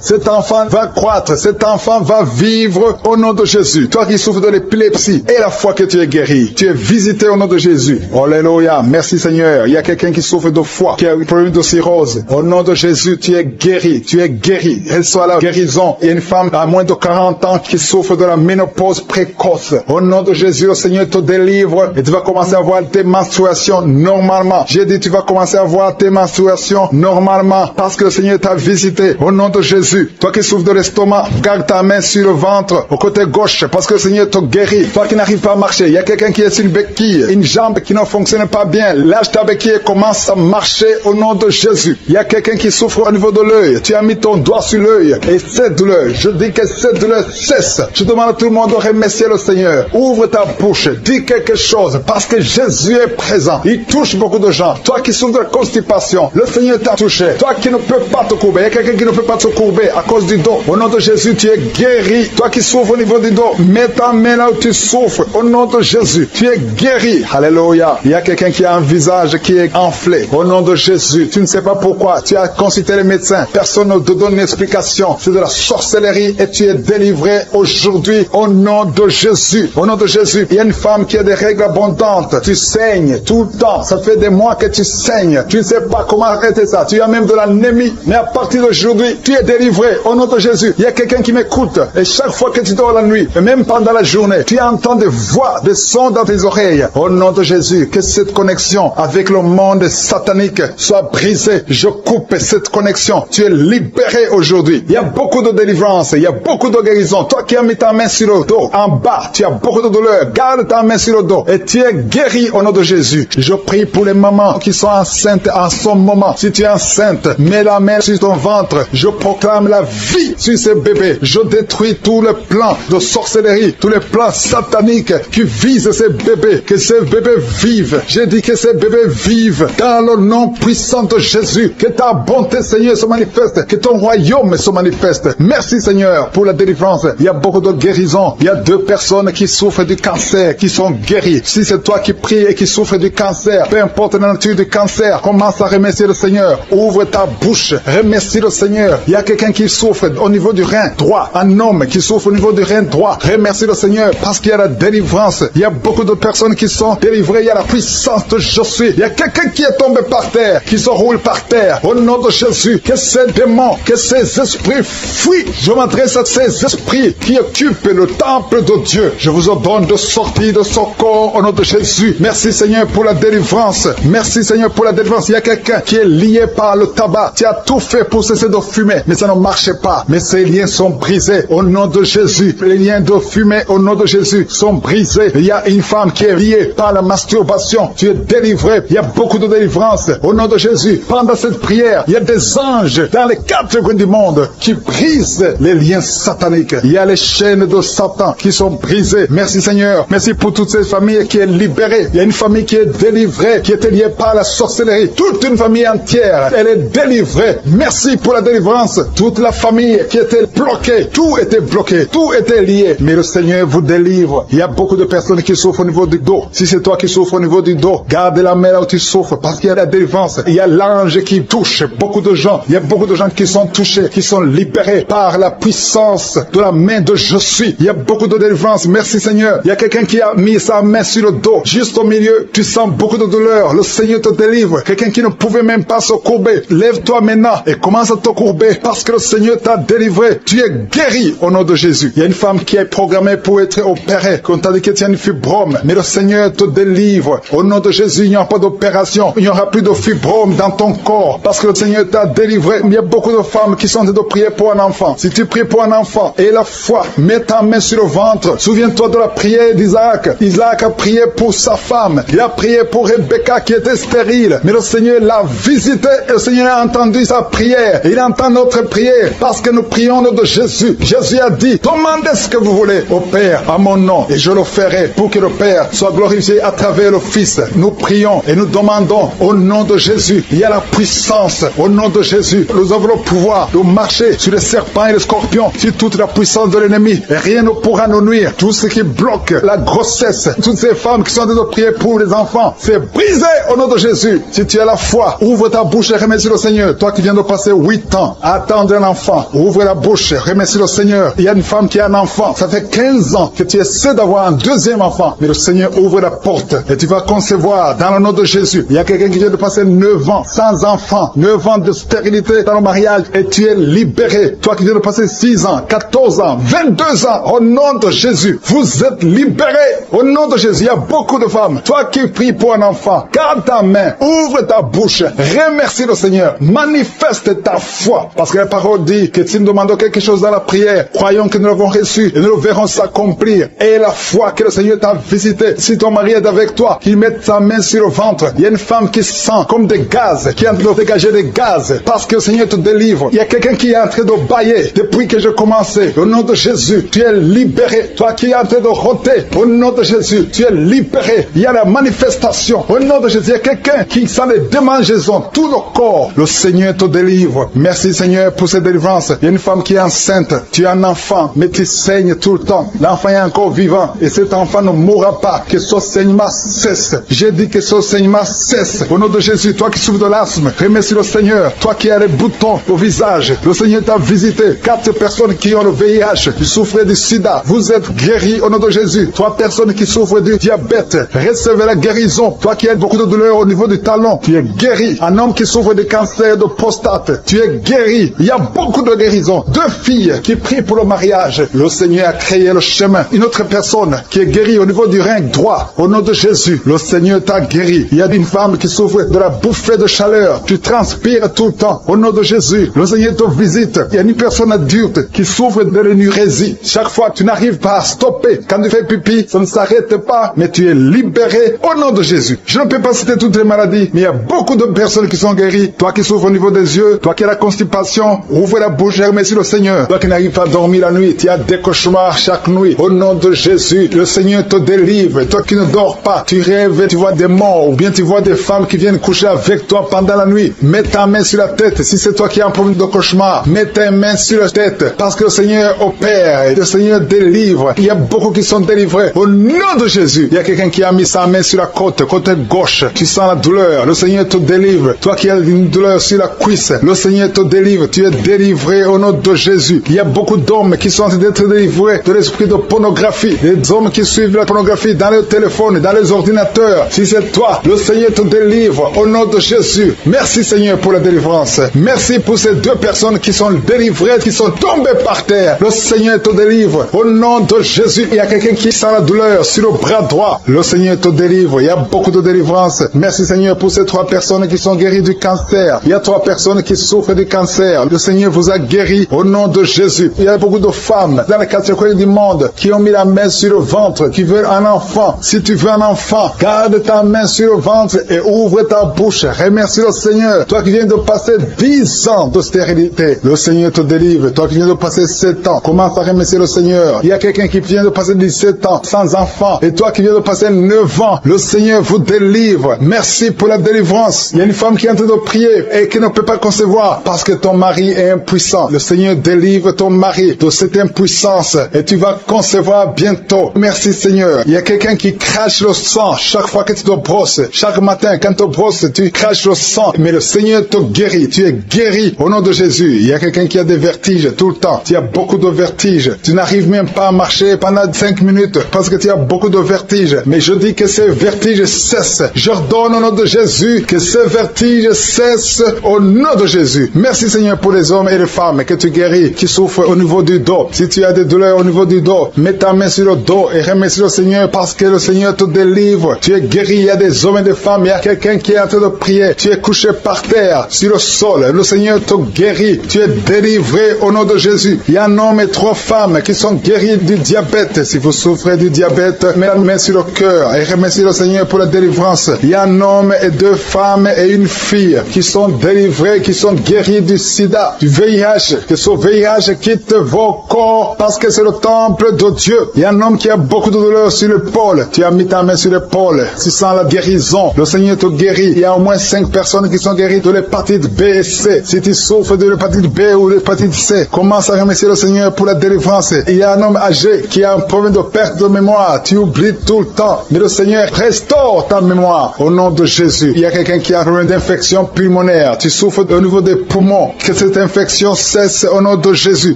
Cet enfant va croître. Cet enfant va vivre au nom de Jésus. Toi qui souffres de l'épilepsie, et la foi que tu es guéri. Tu es visité au nom de Jésus. Alléluia. Merci Seigneur. Il y a quelqu'un qui souffre de foie, qui a un problème de cirrhose. Au nom de Jésus, tu es guéri. Tu es guéri. Reçois la guérison. Il y a une femme à moins de 40 ans qui souffre de la ménopause précoce. Au nom de Jésus, le Seigneur te délivre et tu vas commencer à voir tes menstruations normalement. J'ai dit, tu vas commencer à voir tes menstruations normalement parce que le Seigneur t'a visité. Au nom de Jésus. Toi qui souffres de l'estomac, garde ta main sur le ventre, au côté gauche, parce que le Seigneur te guérit. Toi qui n'arrives pas à marcher, il y a quelqu'un qui est sur une béquille, une jambe qui ne fonctionne pas bien. Lâche ta béquille et commence à marcher au nom de Jésus. Il y a quelqu'un qui souffre au niveau de l'œil. Tu as mis ton doigt sur l'œil et cette douleur, je dis que cette douleur cesse. Je demande à tout le monde de remercier le Seigneur. Ouvre ta bouche, dis quelque chose parce que Jésus est présent. Il touche beaucoup de gens. Toi qui souffres de la constipation, le Seigneur t'a touché. Toi qui ne peux pas te courber, il y a quelqu'un qui ne peut pas te courber à cause du dos. Au nom de Jésus, tu es guéri. Toi qui souffres au niveau du dos, mets ta main là où tu souffres. Au nom de Jésus, tu es guéri. Alléluia. Il y a quelqu'un qui a un visage qui est enflé. Au nom de Jésus, tu ne sais pas pourquoi. Tu as consulté les médecins. Personne ne te donne une explication. C'est de la sorcellerie et tu es délivré aujourd'hui au nom de Jésus. Au nom de Jésus, il y a une femme qui a des règles abondantes. Tu saignes tout le temps. Ça fait des mois que tu saignes. Tu ne sais pas comment arrêter ça. Tu as même de l'anémie. Mais à partir d'aujourd'hui, tu es délivré. Au nom de Jésus, il y a quelqu'un qui m'écoute. Et chaque fois que tu dors la nuit, et même pendant la journée, tu entends des voix, des sons dans tes oreilles. Au nom de Jésus, que cette connexion avec le monde satanique soit brisée. Je coupe cette connexion. Tu es libéré aujourd'hui. Il y a beaucoup de délivrance. Il y a beaucoup de guérison. Toi qui as mis ta main sur le dos, en bas, tu as beaucoup de douleur. Garde ta main sur le dos et tu es guéri au nom de Jésus. Je prie pour les mamans qui sont enceintes en ce moment. Si tu es enceinte, mets la main sur ton ventre. Je proclame la vie sur ces bébés. Je détruis tous les plans de sorcellerie, tous les plans sataniques qui visent ces bébés. Que ces bébés vivent. J'ai dit que ces bébés vivent dans le nom puissant de Jésus. Que ta bonté, Seigneur, se manifeste. Que ton royaume se manifeste. Merci, Seigneur, pour la délivrance. Il y a beaucoup de guérison. Il y a 2 personnes qui souffrent du cancer, qui sont guéries. Si c'est toi qui pries et qui souffres du cancer, peu importe la nature du cancer, commence à remercier le Seigneur. Ouvre ta bouche, remercie le Seigneur. Il y a quelqu'un qui souffre au niveau du rein droit, un homme qui souffre au niveau du rein droit. Remercie le Seigneur parce qu'il y a la délivrance. Il y a beaucoup de personnes qui sont délivrées. Il y a la puissance de je suis. Il y a quelqu'un qui est tombé par terre, qui se roule par terre. Au nom de Jésus, que ces démons, que ces esprits fuient. Je m'adresse à ces esprits qui occupent le temple de Dieu. Je vous ordonne de sortir de son corps au nom de Jésus. Merci Seigneur pour la délivrance. Merci Seigneur pour la délivrance. Il y a quelqu'un qui est lié par le tabac. Tu as tout fait pour cesser de fumer, mais ça ne marchait pas. Mais ces liens sont brisés au nom de Jésus. Les liens de fumée au nom de Jésus sont brisés. Il y a une femme qui est liée par la masturbation. Tu es délivré. Il y a beaucoup de délivrance au nom de Jésus. Pendant cette prière, il y a des anges dans les 4 coins du monde qui brisent les liens sataniques. Il y a les chaînes de Satan qui sont brisées. Merci Seigneur. Merci pour toutes ces familles qui est libérée. Il y a une famille qui est délivrée, qui était liée par la sorcellerie. Toute une famille entière, elle est délivrée. Merci pour la délivrance. Toute la famille qui était bloquée, tout était bloqué, tout était lié. Mais le Seigneur vous délivre. Il y a beaucoup de personnes qui souffrent au niveau du dos. Si c'est toi qui souffres au niveau du dos, garde la main là où tu souffres parce qu'il y a la délivrance. Il y a l'ange qui touche beaucoup de gens. Il y a beaucoup de gens qui sont touchés, qui sont libérés par la puissance de la main de je suis. Il y a beaucoup de délivrance. Merci Seigneur. Il y a quelqu'un qui a mis sa main sur le dos, juste au milieu. Tu sens beaucoup de douleur. Le Seigneur te délivre. Quelqu'un qui ne pouvait même pas se courber. Lève-toi maintenant et commence à te courber parce que le Seigneur t'a délivré. Tu es guéri au nom de Jésus. Il y a une femme qui est programmée pour être opérée. Quand t'a dit que tu as une fibrome, mais le Seigneur te délivre. Au nom de Jésus, il n'y aura pas d'opération. Il n'y aura plus de fibrome dans ton corps parce que le Seigneur t'a délivré. Il y a beaucoup de femmes qui sont en train de prier pour un enfant. Si tu pries pour un enfant et la foi, mets ta main sur le ventre. Souviens-toi de la prière d'Isaac. Isaac a prié pour sa femme. Il a prié pour Rebecca qui était stérile. Mais le Seigneur l'a visité et le Seigneur a entendu sa prière. Et il entend notre prière parce que nous prions au nom de Jésus. Jésus a dit, demandez ce que vous voulez au Père à mon nom et je le ferai pour que le Père soit glorifié à travers le Fils. Nous prions et nous demandons au nom de Jésus. Il y a la puissance au nom de Jésus. Nous avons le pouvoir de marcher sur les serpents et les scorpions, sur toute la puissance de l'ennemi. Et rien ne pourra nous nuire. Tout ce qui bloque la grossesse, toutes ces femmes qui sont en train de prier pour les enfants, c'est brisé au nom de Jésus. Si tu as la foi, ouvre ta bouche et remercie le Seigneur. Toi qui viens de passer 8 ans à attendre un enfant, ouvre la bouche, remercie le Seigneur. Il y a une femme qui a un enfant. Ça fait 15 ans que tu essaies d'avoir un deuxième enfant. Mais le Seigneur ouvre la porte et tu vas concevoir dans le nom de Jésus. Il y a quelqu'un qui vient de passer 9 ans sans enfant, 9 ans de stérilité dans le mariage et tu es libéré. Toi qui viens de passer 6 ans, 14 ans, 22 ans, au nom de Jésus, vous êtes libérés. Au nom de Jésus, il y a beaucoup de femmes. Toi qui pries pour un enfant, garde ta main, ouvre ta bouche, remercie le Seigneur, manifeste ta foi. Parce que la parole dit que si nous demandons quelque chose dans la prière, croyons que nous l'avons reçu et nous le verrons s'accomplir. Et la foi que le Seigneur t'a visité, si ton mari est avec toi, qu'il mette sa main sur le ventre. Il y a une femme qui sent comme des gaz, qui est en train de dégager des gaz, parce que le Seigneur te délivre. Il y a quelqu'un qui est en train de bailler depuis que j'ai commencé. Au nom de Jésus, tu es libéré. Toi qui es en train de rôter, au nom de Jésus, tu es libéré. Il y a la manifestation. Au nom de Jésus, il y a quelqu'un qui sent les démangeaisons, tout le corps. Le Seigneur te délivre. Merci Seigneur pour cette délivrance. Il y a une femme qui est enceinte. Tu as un enfant, mais tu saignes tout le temps. L'enfant est encore vivant et cet enfant ne mourra pas. Que ce saignement cesse. J'ai dit que ce saignement cesse. Au nom de Jésus, toi qui souffres de l'asthme, remercie le Seigneur. Toi qui as les boutons au visage, le Seigneur t'a visité. 4 personnes qui ont le VIH, qui souffrent du sida, vous êtes guéris au nom de Jésus. 3 personnes qui souffrent du diabète, recevez la guérison. Toi qui as beaucoup de douleur au niveau du talon, tu es guéri en Un homme qui souffre de cancer de prostate, tu es guéri. Il y a beaucoup de guérisons. 2 filles qui prient pour le mariage. Le Seigneur a créé le chemin. Une autre personne qui est guérie au niveau du rein droit. Au nom de Jésus, le Seigneur t'a guéri. Il y a une femme qui souffre de la bouffée de chaleur. Tu transpires tout le temps. Au nom de Jésus, le Seigneur te visite. Il y a une personne adulte qui souffre de l'énurésie. Chaque fois, tu n'arrives pas à stopper. Quand tu fais pipi, ça ne s'arrête pas, mais tu es libéré au nom de Jésus. Je ne peux pas citer toutes les maladies, mais il y a beaucoup de personnes qui sont guéries. Toi qui souffres au niveau des yeux, toi qui as la constipation, ouvre la bouche et remercie le Seigneur. Toi qui n'arrives pas à dormir la nuit, tu as des cauchemars chaque nuit. Au nom de Jésus, le Seigneur te délivre. Toi qui ne dors pas, tu rêves, tu vois des morts, ou bien tu vois des femmes qui viennent coucher avec toi pendant la nuit. Mets ta main sur la tête. Si c'est toi qui as un problème de cauchemar, mets ta main sur la tête, parce que le Seigneur opère, le Seigneur délivre. Il y a beaucoup qui sont délivrés. Au nom de Jésus, il y a quelqu'un qui a mis sa main sur la côte gauche. Tu sens la douleur. Le Seigneur te délivre. Toi qui as une douleur sur la cuisse, le Seigneur te délivre. Tu es délivré au nom de Jésus. Il y a beaucoup d'hommes qui sont en train d'être délivrés de l'esprit de pornographie. Des hommes qui suivent la pornographie dans les téléphones, dans les ordinateurs. Si c'est toi, le Seigneur te délivre au nom de Jésus. Merci Seigneur pour la délivrance. Merci pour ces 2 personnes qui sont délivrées, qui sont tombées par terre. Le Seigneur te délivre au nom de Jésus. Il y a quelqu'un qui sent la douleur sur le bras droit. Le Seigneur te délivre. Il y a beaucoup de délivrance. Merci Seigneur pour ces 3 personnes qui sont guéries du cancer. Il y a 3 personnes qui souffrent du cancer. Le Seigneur vous a guéri au nom de Jésus. Il y a beaucoup de femmes dans les 4 coins du monde qui ont mis la main sur le ventre, qui veulent un enfant. Si tu veux un enfant, garde ta main sur le ventre et ouvre ta bouche. Remercie le Seigneur. Toi qui viens de passer 10 ans de stérilité, le Seigneur te délivre. Toi qui viens de passer 7 ans, commence à remercier le Seigneur. Il y a quelqu'un qui vient de passer 17 ans sans enfant, et toi qui viens de passer 9 ans, le Seigneur vous délivre. Merci pour la délivrance. Il y a une femme qui est en train de prier et qui ne peut pas concevoir parce que ton mari est impuissant. Le Seigneur délivre ton mari de cette impuissance et tu vas concevoir bientôt. Merci Seigneur. Il y a quelqu'un qui crache le sang chaque fois que tu te brosses. Chaque matin, quand tu te brosses, tu craches le sang. Mais le Seigneur te guérit. Tu es guéri au nom de Jésus. Il y a quelqu'un qui a des vertiges tout le temps. Tu as beaucoup de vertiges. Tu n'arrives même pas à marcher pendant 5 minutes parce que tu as beaucoup de vertiges. Mais je dis que ces vertiges cessent. J'ordonne au nom de Jésus que ces vertiges cessent au nom de Jésus. Merci Seigneur pour les hommes et les femmes que tu guéris, qui souffrent au niveau du dos. Si tu as des douleurs au niveau du dos, mets ta main sur le dos et remercie le Seigneur parce que le Seigneur te délivre. Tu es guéri. Il y a des hommes et des femmes. Il y a quelqu'un qui est en train de prier. Tu es couché par terre, sur le sol. Le Seigneur te guérit. Tu es délivré au nom de Jésus. Il y a un homme et 3 femmes qui sont guéris du diabète. Si vous souffrez du diabète, mets la main sur le cœur et remercie le Seigneur pour la délivrance. Il y a un homme et 2 femmes et une fille qui sont délivrés, qui sont guéris du sida, du VIH. Que ce VIH quitte vos corps parce que c'est le temple de Dieu. Il y a un homme qui a beaucoup de douleur sur l'épaule. Tu as mis ta main sur l'épaule. Tu sens la guérison. Le Seigneur te guérit. Il y a au moins 5 personnes qui sont guéries de l'hépatite B et C. Si tu souffres de l'hépatite B ou de l'hépatite C, commence à remercier le Seigneur pour la délivrance. Il y a un homme âgé qui a un problème de perte de mémoire. Tu oublies tout le temps. Mais le Seigneur restaure ta mémoire au nom de Jésus. Il y a quelqu'un qui a un problème d'infection pulmonaire. Tu souffres au niveau des poumons. Que cette infection cesse au nom de Jésus.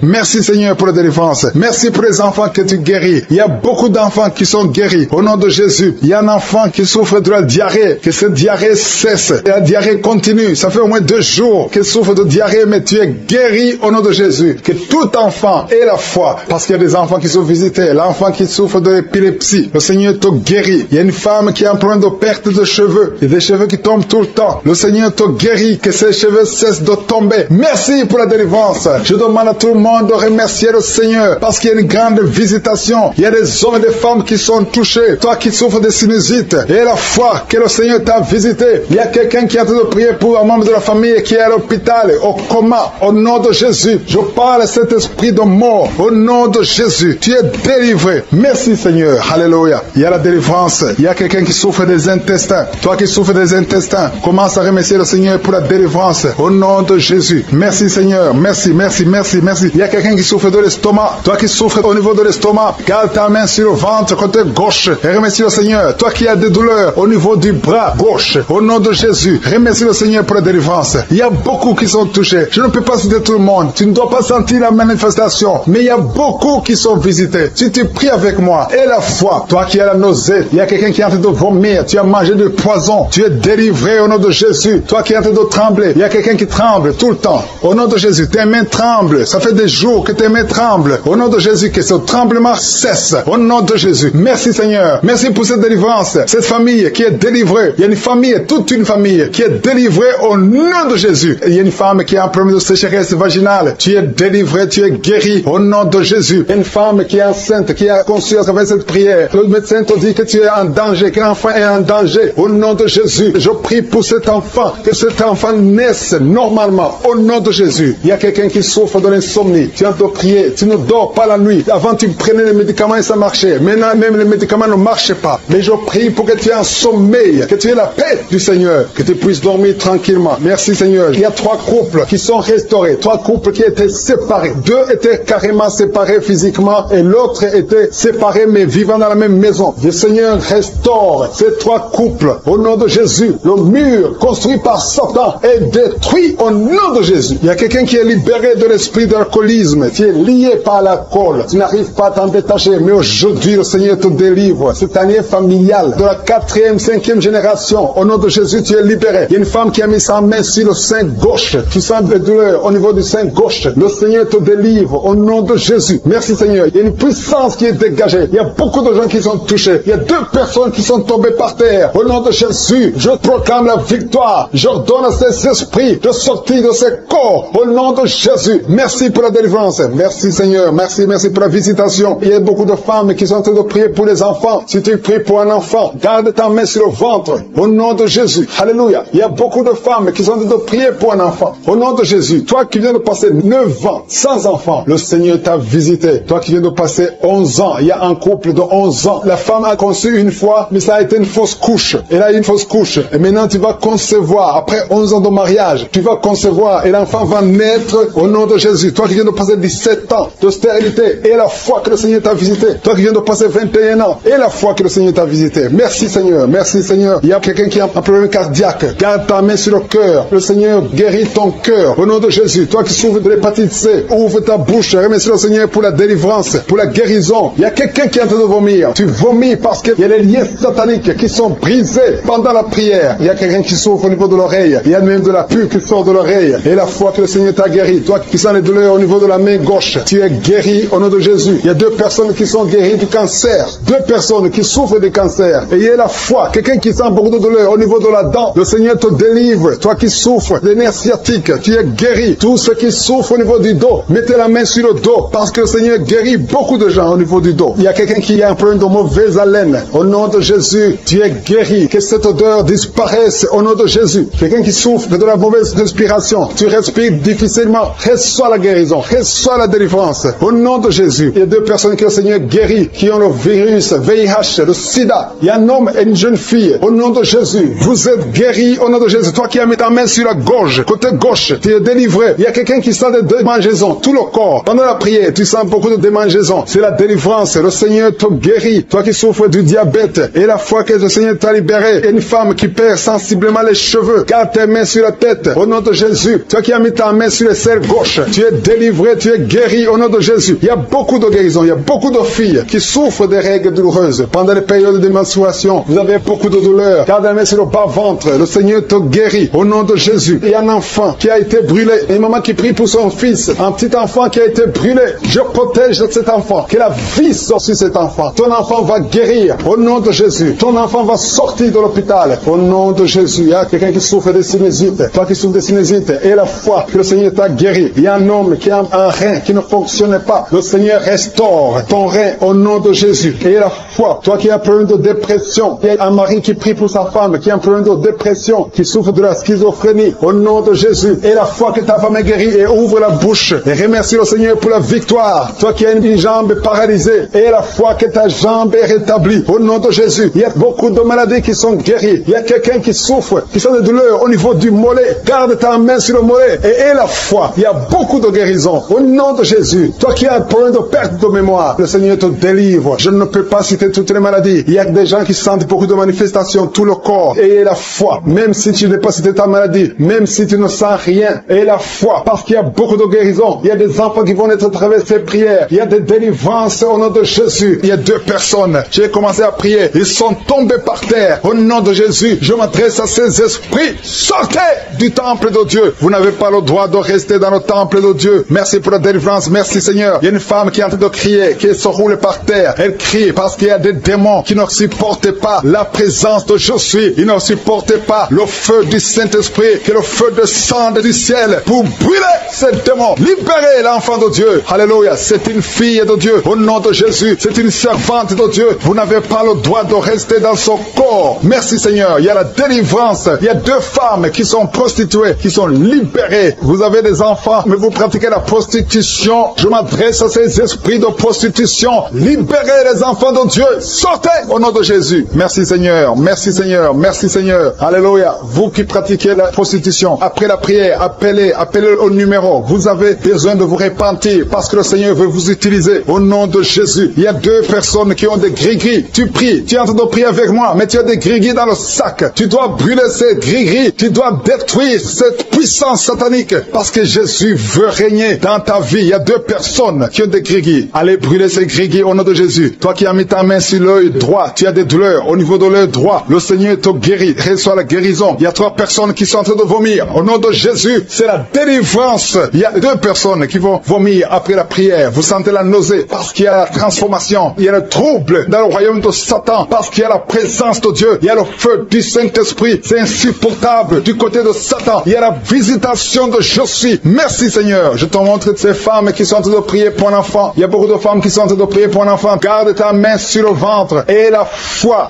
Merci Seigneur pour la délivrance. Merci pour les enfants que tu guéris. Il y a beaucoup d'enfants qui sont guéris au nom de Jésus. Il y a un enfant qui souffre de la diarrhée. Que cette diarrhée cesse. Et la diarrhée continue. Ça fait au moins 2 jours qu'il souffre de diarrhée, mais tu es guéri au nom de Jésus. Que tout enfant ait la foi. Parce qu'il y a des enfants qui sont visités. L'enfant qui souffre de l'épilepsie. Le Seigneur te guérit. Il y a une femme qui a un problème de perte de cheveux. Il y a des cheveux qui tombent tout le temps. Le Seigneur te guérit. Que ces cheveux cessent de tomber. Merci pour la délivrance. Je demande à tout le monde de remercier le Seigneur. Parce qu'il y a une grande visitation. Il y a des hommes et des femmes qui sont touchés. Toi qui souffres de sinusite. Et la foi que le Seigneur t'a visité. Il y a quelqu'un qui est en train de prier pour un membre de la famille qui est à l'hôpital, au coma. Au nom de Jésus. Je parle à cet esprit de mort. Au nom de Jésus. Tu es délivré. Merci Seigneur. Alléluia. Il y a la délivrance. Il y a quelqu'un qui souffre des intestins. Toi qui souffres des intestins, commence à remercier le Seigneur pour la délivrance. Au nom de Jésus. Merci Seigneur. Merci, merci, merci, merci. Il y a quelqu'un qui souffre de l'estomac. Toi qui souffres au niveau de l'estomac, garde ta main sur le ventre côté gauche et remercie le Seigneur. Toi qui as des douleurs au niveau du bras gauche, au nom de Jésus, remercie le Seigneur pour la délivrance. Il y a beaucoup qui sont touchés. Je ne peux pas citer tout le monde. Tu ne dois pas sentir la manifestation, mais il y a beaucoup qui sont visités. Si tu pries avec moi, et la foi, toi qui as la nausée, il y a quelqu'un qui est en train de vomir, tu as mangé du poison, tu es délivré au nom de Jésus. Jésus, toi qui es en train de trembler, il y a quelqu'un qui tremble tout le temps. Au nom de Jésus, tes mains tremblent. Ça fait des jours que tes mains tremblent. Au nom de Jésus, que ce tremblement cesse. Au nom de Jésus. Merci Seigneur. Merci pour cette délivrance. Cette famille qui est délivrée. Il y a une famille, toute une famille qui est délivrée au nom de Jésus. Il y a une femme qui a un problème de sécheresse vaginale. Tu es délivré, tu es guéri au nom de Jésus. Une femme qui est enceinte, qui a conçu à travers cette prière. Le médecin te dit que tu es en danger, que l'enfant est en danger. Au nom de Jésus, je prie pour cet enfant, que cet enfant naisse normalement. Au nom de Jésus. Il y a quelqu'un qui souffre de l'insomnie. Tu as de prier, tu ne dors pas la nuit. Avant tu prenais les médicaments et ça marchait. Maintenant même les médicaments ne marchent pas. Mais je prie pour que tu aies un sommeil, que tu aies la paix du Seigneur, que tu puisses dormir tranquillement. Merci Seigneur. Il y a 3 couples qui sont restaurés, 3 couples qui étaient séparés. 2 étaient carrément séparés physiquement et l'autre était séparé mais vivant dans la même maison. Le Seigneur restaure ces 3 couples au nom de Jésus. Le mur construit par Satan est détruit au nom de Jésus. Il y a quelqu'un qui est libéré de l'esprit d'alcoolisme. Tu es lié par l'alcool. Tu n'arrives pas à t'en détacher. Mais aujourd'hui, le Seigneur te délivre. Cette année familiale de la 4e, 5e génération. Au nom de Jésus, tu es libéré. Il y a une femme qui a mis sa main sur le sein gauche. Tu sens des douleurs au niveau du sein gauche. Le Seigneur te délivre au nom de Jésus. Merci Seigneur. Il y a une puissance qui est dégagée. Il y a beaucoup de gens qui sont touchés. Il y a 2 personnes qui sont tombées par terre. Au nom de Jésus, je proclame la victoire. J'ordonne à ces esprits de sortir de ces corps. Au nom de Jésus. Merci pour la délivrance. Merci Seigneur. Merci pour la visitation. Il y a beaucoup de femmes qui sont en train de prier pour les enfants. Si tu pries pour un enfant, garde ta main sur le ventre. Au nom de Jésus. Alléluia. Il y a beaucoup de femmes qui sont en train de prier pour un enfant. Au nom de Jésus. Toi qui viens de passer 9 ans sans enfant, le Seigneur t'a visité. Toi qui viens de passer 11 ans, il y a un couple de 11 ans. La femme a conçu une fois, mais ça a été une fausse couche. Elle a eu une fausse couche. Et maintenant tu vas concevoir. Après 11 ans de mariage, tu vas concevoir et l'enfant va naître au nom de Jésus. Toi qui viens de passer 17 ans de stérilité et la foi que le Seigneur t'a visité. Toi qui viens de passer 21 ans et la foi que le Seigneur t'a visité. Merci Seigneur. Merci Seigneur. Il y a quelqu'un qui a un problème cardiaque. Garde ta main sur le cœur. Le Seigneur guérit ton cœur au nom de Jésus. Toi qui souffres de l'hépatite C, ouvre ta bouche. Remercie le Seigneur pour la délivrance, pour la guérison. Il y a quelqu'un qui est en train de vomir. Tu vomis parce qu'il y a les liens sataniques qui sont brisés pendant la prière. Il y a quelqu'un qui souffre au niveau de l'oreille. Il y a même de la pus qui sort de l'oreille. Et la foi que le Seigneur t'a guéri. Toi qui sens les douleurs au niveau de la main gauche, tu es guéri au nom de Jésus. Il y a 2 personnes qui sont guéries du cancer. 2 personnes qui souffrent du cancer. Et il y a la foi. Quelqu'un qui sent beaucoup de douleur au niveau de la dent. Le Seigneur te délivre. Toi qui souffres des nerfs sciatiques, tu es guéri. Tous ceux qui souffrent au niveau du dos, mettez la main sur le dos parce que le Seigneur guérit beaucoup de gens au niveau du dos. Il y a quelqu'un qui a un problème de mauvaise haleine. Au nom de Jésus, tu es guéri. Que cette odeur disparaisse au nom de Jésus. Quelqu'un qui souffre de la mauvaise respiration, tu respires difficilement, reçois la guérison, reçois la délivrance. Au nom de Jésus, il y a 2 personnes que le Seigneur guérit, qui ont le virus, VIH, le sida. Il y a un homme et une jeune fille. Au nom de Jésus, vous êtes guéris au nom de Jésus. Toi qui as mis ta main sur la gorge, côté gauche, tu es délivré. Il y a quelqu'un qui sent des démangeaisons, tout le corps. Pendant la prière, tu sens beaucoup de démangeaisons. C'est la délivrance. Le Seigneur te guérit. Toi qui souffres du diabète, et la fois que le Seigneur t'a libéré, il y a une femme qui perd sensiblement les cheveux. Garde tes mains sur la tête. Au nom de Jésus. Toi qui as mis ta main sur le cerveau gauche, tu es délivré, tu es guéri au nom de Jésus. Il y a beaucoup de guérisons. Il y a beaucoup de filles qui souffrent des règles douloureuses. Pendant les périodes de menstruation, vous avez beaucoup de douleurs. Garde la main sur le bas-ventre. Le Seigneur te guérit au nom de Jésus. Il y a un enfant qui a été brûlé. Une maman qui prie pour son fils. Un petit enfant qui a été brûlé. Je protège cet enfant. Que la vie sorte sur cet enfant. Ton enfant va guérir au nom de Jésus. Ton enfant va sortir de l'hôpital au nom de Jésus. Il y a quelqu'un qui souffre de sinusite. Toi qui souffres de sinusite et la foi que le Seigneur t'a guéri. Il y a un homme qui a un rein qui ne fonctionnait pas. Le Seigneur restaure ton rein au nom de Jésus. Et la foi. Toi qui as un problème de dépression. Il y a un mari qui prie pour sa femme qui a un problème de dépression, qui souffre de la schizophrénie au nom de Jésus. Et la foi que ta femme est guérie et ouvre la bouche. Et remercie le Seigneur pour la victoire. Toi qui as une jambe paralysée et la foi que ta jambe est rétablie au nom de Jésus. Il y a beaucoup de maladies qui sont guéries. Il y a quelqu'un qui souffre, qui sent des douleurs au niveau du mollet. Garde ta main sur le mollet et la foi. Il y a beaucoup de guérisons au nom de Jésus. Toi qui as un problème de perte de mémoire, le Seigneur te délivre. Je ne peux pas citer toutes les maladies. Il y a des gens qui sentent beaucoup de manifestations, tout le corps. Et la foi, même si tu n'as pas cité ta maladie, même si tu ne sens rien, et la foi, parce qu'il y a beaucoup de guérisons. Il y a des enfants qui vont être à travers ces prières. Il y a des délivrances au nom de Jésus. Il y a 2 personnes. J'ai commencé à prier. Ils sont tombés par terre. Au nom de Jésus, je m'adresse à ces ces esprits, sortez du temple de Dieu. Vous n'avez pas le droit de rester dans le temple de Dieu. Merci pour la délivrance. Merci Seigneur. Il y a une femme qui est en train de crier, qui se roule par terre. Elle crie parce qu'il y a des démons qui ne supportent pas la présence de je suis. Ils ne supportent pas le feu du Saint-Esprit, qui est le feu de sang du ciel pour brûler ces démons. Libérez l'enfant de Dieu. Alléluia. C'est une fille de Dieu. Au nom de Jésus. C'est une servante de Dieu. Vous n'avez pas le droit de rester dans son corps. Merci Seigneur. Il y a la délivrance. Il y a 2 femmes qui sont prostituées, qui sont libérées. Vous avez des enfants, mais vous pratiquez la prostitution. Je m'adresse à ces esprits de prostitution. Libérez les enfants de Dieu. Sortez au nom de Jésus. Merci Seigneur. Merci Seigneur. Merci Seigneur. Alléluia. Vous qui pratiquez la prostitution, après la prière, appelez au numéro. Vous avez besoin de vous repentir parce que le Seigneur veut vous utiliser. Au nom de Jésus. Il y a 2 personnes qui ont des gris-gris. Tu pries. Tu es en train de prier avec moi, mais tu as des gris-gris dans le sac. Tu dois brûler ces gris-gris. Tu dois détruire cette puissance satanique parce que Jésus veut régner dans ta vie. Il y a 2 personnes qui ont des gris-gris. Allez brûler ces gris-gris au nom de Jésus. Toi qui as mis ta main sur l'œil droit, tu as des douleurs au niveau de l'œil droit. Le Seigneur te guérit. Reçois la guérison. Il y a 3 personnes qui sont en train de vomir. Au nom de Jésus, c'est la délivrance. Il y a 2 personnes qui vont vomir après la prière. Vous sentez la nausée parce qu'il y a la transformation. Il y a le trouble dans le royaume de Satan parce qu'il y a la présence de Dieu. Il y a le feu du Saint-Esprit. C'est insupportable du côté de Satan. Il y a la visitation de je suis. Merci Seigneur. Je te montre ces femmes qui sont en train de prier pour un enfant. Il y a beaucoup de femmes qui sont en train de prier pour un enfant. Garde ta main sur le ventre et la foi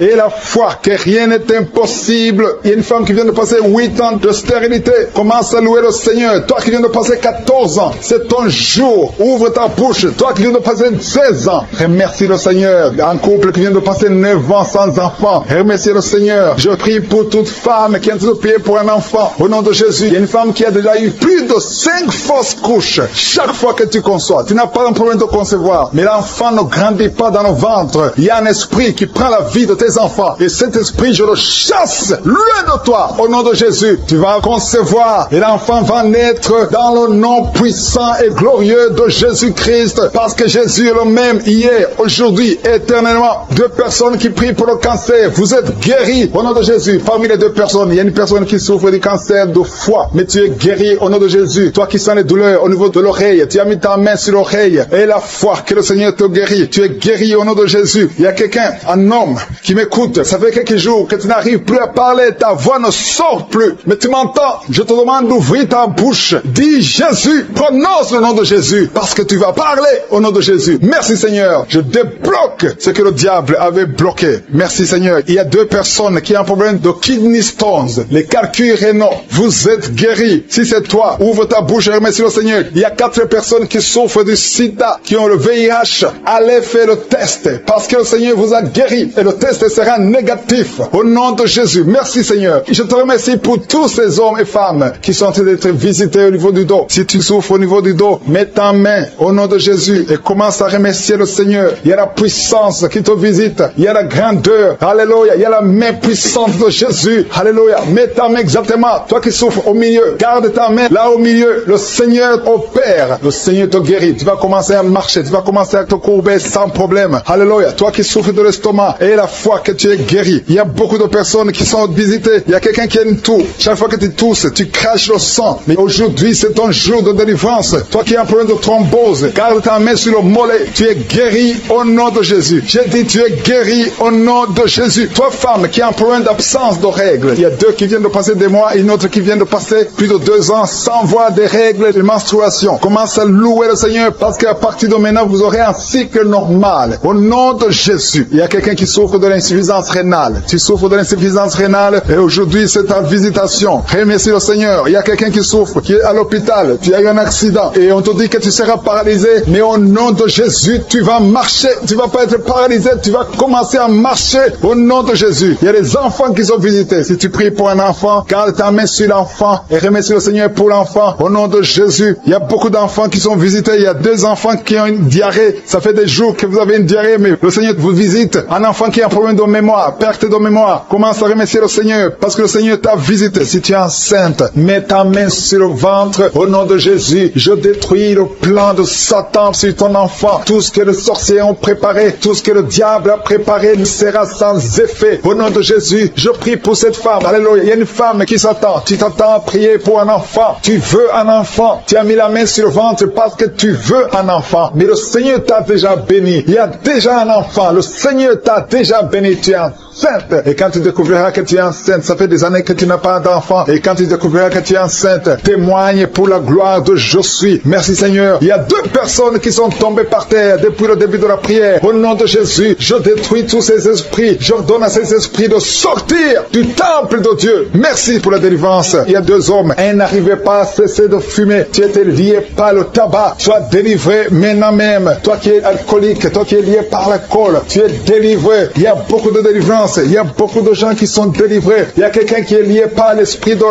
que rien n'est impossible. Il y a une femme qui vient de passer 8 ans de stérilité. Commence à louer le Seigneur. Toi qui viens de passer 14 ans, c'est ton jour. Ouvre ta bouche. Toi qui viens de passer 16 ans, remercie le Seigneur. Un couple qui vient de passer 9 ans sans enfant, remercie le Seigneur. Je prie pour toute femme qui est en train de prier pour un enfant. Au nom de Jésus, il y a une femme qui a déjà eu plus de 5 fausses couches. Chaque fois que tu conçois, tu n'as pas un problème de concevoir, mais l'enfant ne grandit pas dans le ventre. Il y a un esprit qui prend la vie de tes enfants. Et cet esprit, je le chasse loin de toi. Au nom de Jésus, tu vas concevoir et l'enfant va naître dans le nom puissant et glorieux de Jésus-Christ. Parce que Jésus est le même hier, aujourd'hui, éternellement. 2 personnes qui prient pour le cancer. Vous êtes guéris au nom de Jésus. Parmi les 2 personnes, il y a une personne qui souffre du cancer de foie, mais tu es guéri au nom de Jésus. Toi qui sens les douleurs au niveau de l'oreille, tu as mis ta main sur l'oreille et la foi que le Seigneur te guérit. Tu es guéri au nom de Jésus. Il y a quelqu'un, un homme qui m'écoute. Ça fait quelques jours que tu n'arrives plus à parler. Ta voix ne sort plus. Mais tu m'entends. Je te demande d'ouvrir ta bouche. Dis Jésus. Prononce le nom de Jésus. Parce que tu vas parler au nom de Jésus. Merci Seigneur. Je débloque ce que le diable avait bloqué. Merci Seigneur. Il y a 2 personnes qui ont un problème de kidney stones. Les calculs rénaux. Vous êtes guéris. Si c'est toi, ouvre ta bouche et remercie le Seigneur. Il y a 4 personnes qui souffrent du sida, qui ont le VIH. Allez faire le test. Parce que le Seigneur vous a guéri. Et le test sera négatif. Au nom de Jésus. Merci Seigneur. Je te remercie pour tous ces hommes et femmes qui sont en train d'être visités au niveau du dos. Si tu souffres au niveau du dos, mets ta main au nom de Jésus et commence à remercier le Seigneur. Il y a la puissance qui te visite. Il y a la grandeur. Alléluia. Il y a la main puissante de Jésus. Alléluia. Mets ta main exactement. Toi qui souffres au milieu, garde ta main là au milieu. Le Seigneur opère. Le Seigneur te guérit. Tu vas commencer à marcher. Tu vas commencer à te courber sans problème. Alléluia. Toi qui souffres de l'estomac, et la foi que tu es guéri. Il y a beaucoup de personnes qui sont visitées. Il y a quelqu'un qui a une toux. Chaque fois que tu tousses, tu craches le sang. Mais aujourd'hui, c'est ton jour de délivrance. Toi qui as un problème de thrombose, garde ta main sur le mollet. Tu es guéri au nom de Jésus. J'ai dit, tu es guéri au nom de Jésus. Toi, femme qui a un problème d'absence de règles. Il y a 2 qui viennent de passer des mois et une autre qui vient de passer plus de 2 ans sans voir des règles de menstruation. Commence à louer le Seigneur parce qu'à partir de maintenant, vous aurez un cycle normal. Au nom de Jésus. Il y a quelqu'un qui souffre de l'insuffisance rénale. Tu souffres de l'insuffisance rénale et aujourd'hui, c'est ta visitation. Remercie le Seigneur. Il y a quelqu'un qui souffre, qui est à l'hôpital. Tu as eu un accident et on te dit que tu seras paralysé. Mais au nom de Jésus, tu vas marcher. Tu vas pas être paralysé. Tu vas commencer à marcher au nom de Jésus. Il y a des enfants qui sont visités. Si tu pries pour un enfant, garde ta main sur l'enfant et remercie le Seigneur pour l'enfant. Au nom de Jésus, il y a beaucoup d'enfants qui sont visités. Il y a 2 enfants qui ont une diarrhée. Ça fait des jours que vous avez une diarrhée, mais le Seigneur vous visite. Un enfant qui a un problème de mémoire, perte de mémoire, commence à remercier le Seigneur parce que le Seigneur t'a visité. Si tu es enceinte, mets ta main sur le ventre. Au nom de Jésus, je détruis le plan de Satan sur ton enfant. Tout ce que les sorciers ont préparé, tout ce que le diable a préparé ne sera sans effet. Au nom de Jésus, je prie pour cette femme. Alléluia. Il y a une femme qui s'attend. Tu t'attends à prier pour un enfant. Tu veux un enfant. Tu as mis la main sur le ventre parce que tu veux un enfant. Mais le Seigneur t'a déjà béni. Il y a déjà un enfant. Le Seigneur t'a déjà béni. Tu es enceinte. Et quand tu découvriras que tu es enceinte, ça fait des années que tu n'as pas d'enfant. Et quand tu découvriras que tu es enceinte, témoigne pour la gloire de Je suis. Merci Seigneur. Il y a 2 personnes qui sont tombées par terre depuis le début de la prière. Au nom de Jésus, je détruis tous ces esprits. J'ordonne à ces esprits de sortir du temple de Dieu. Merci pour la délivrance. Il y a 2 hommes. Un n'arrivait pas à cesser de fumer. Tu étais lié par le tabac. Sois délivré maintenant même. Toi qui es alcoolique, toi qui es lié par l'alcool, tu es délivré. Il y a beaucoup de délivrance. Il y a beaucoup de gens qui sont délivrés. Il y a quelqu'un qui est lié par l'esprit de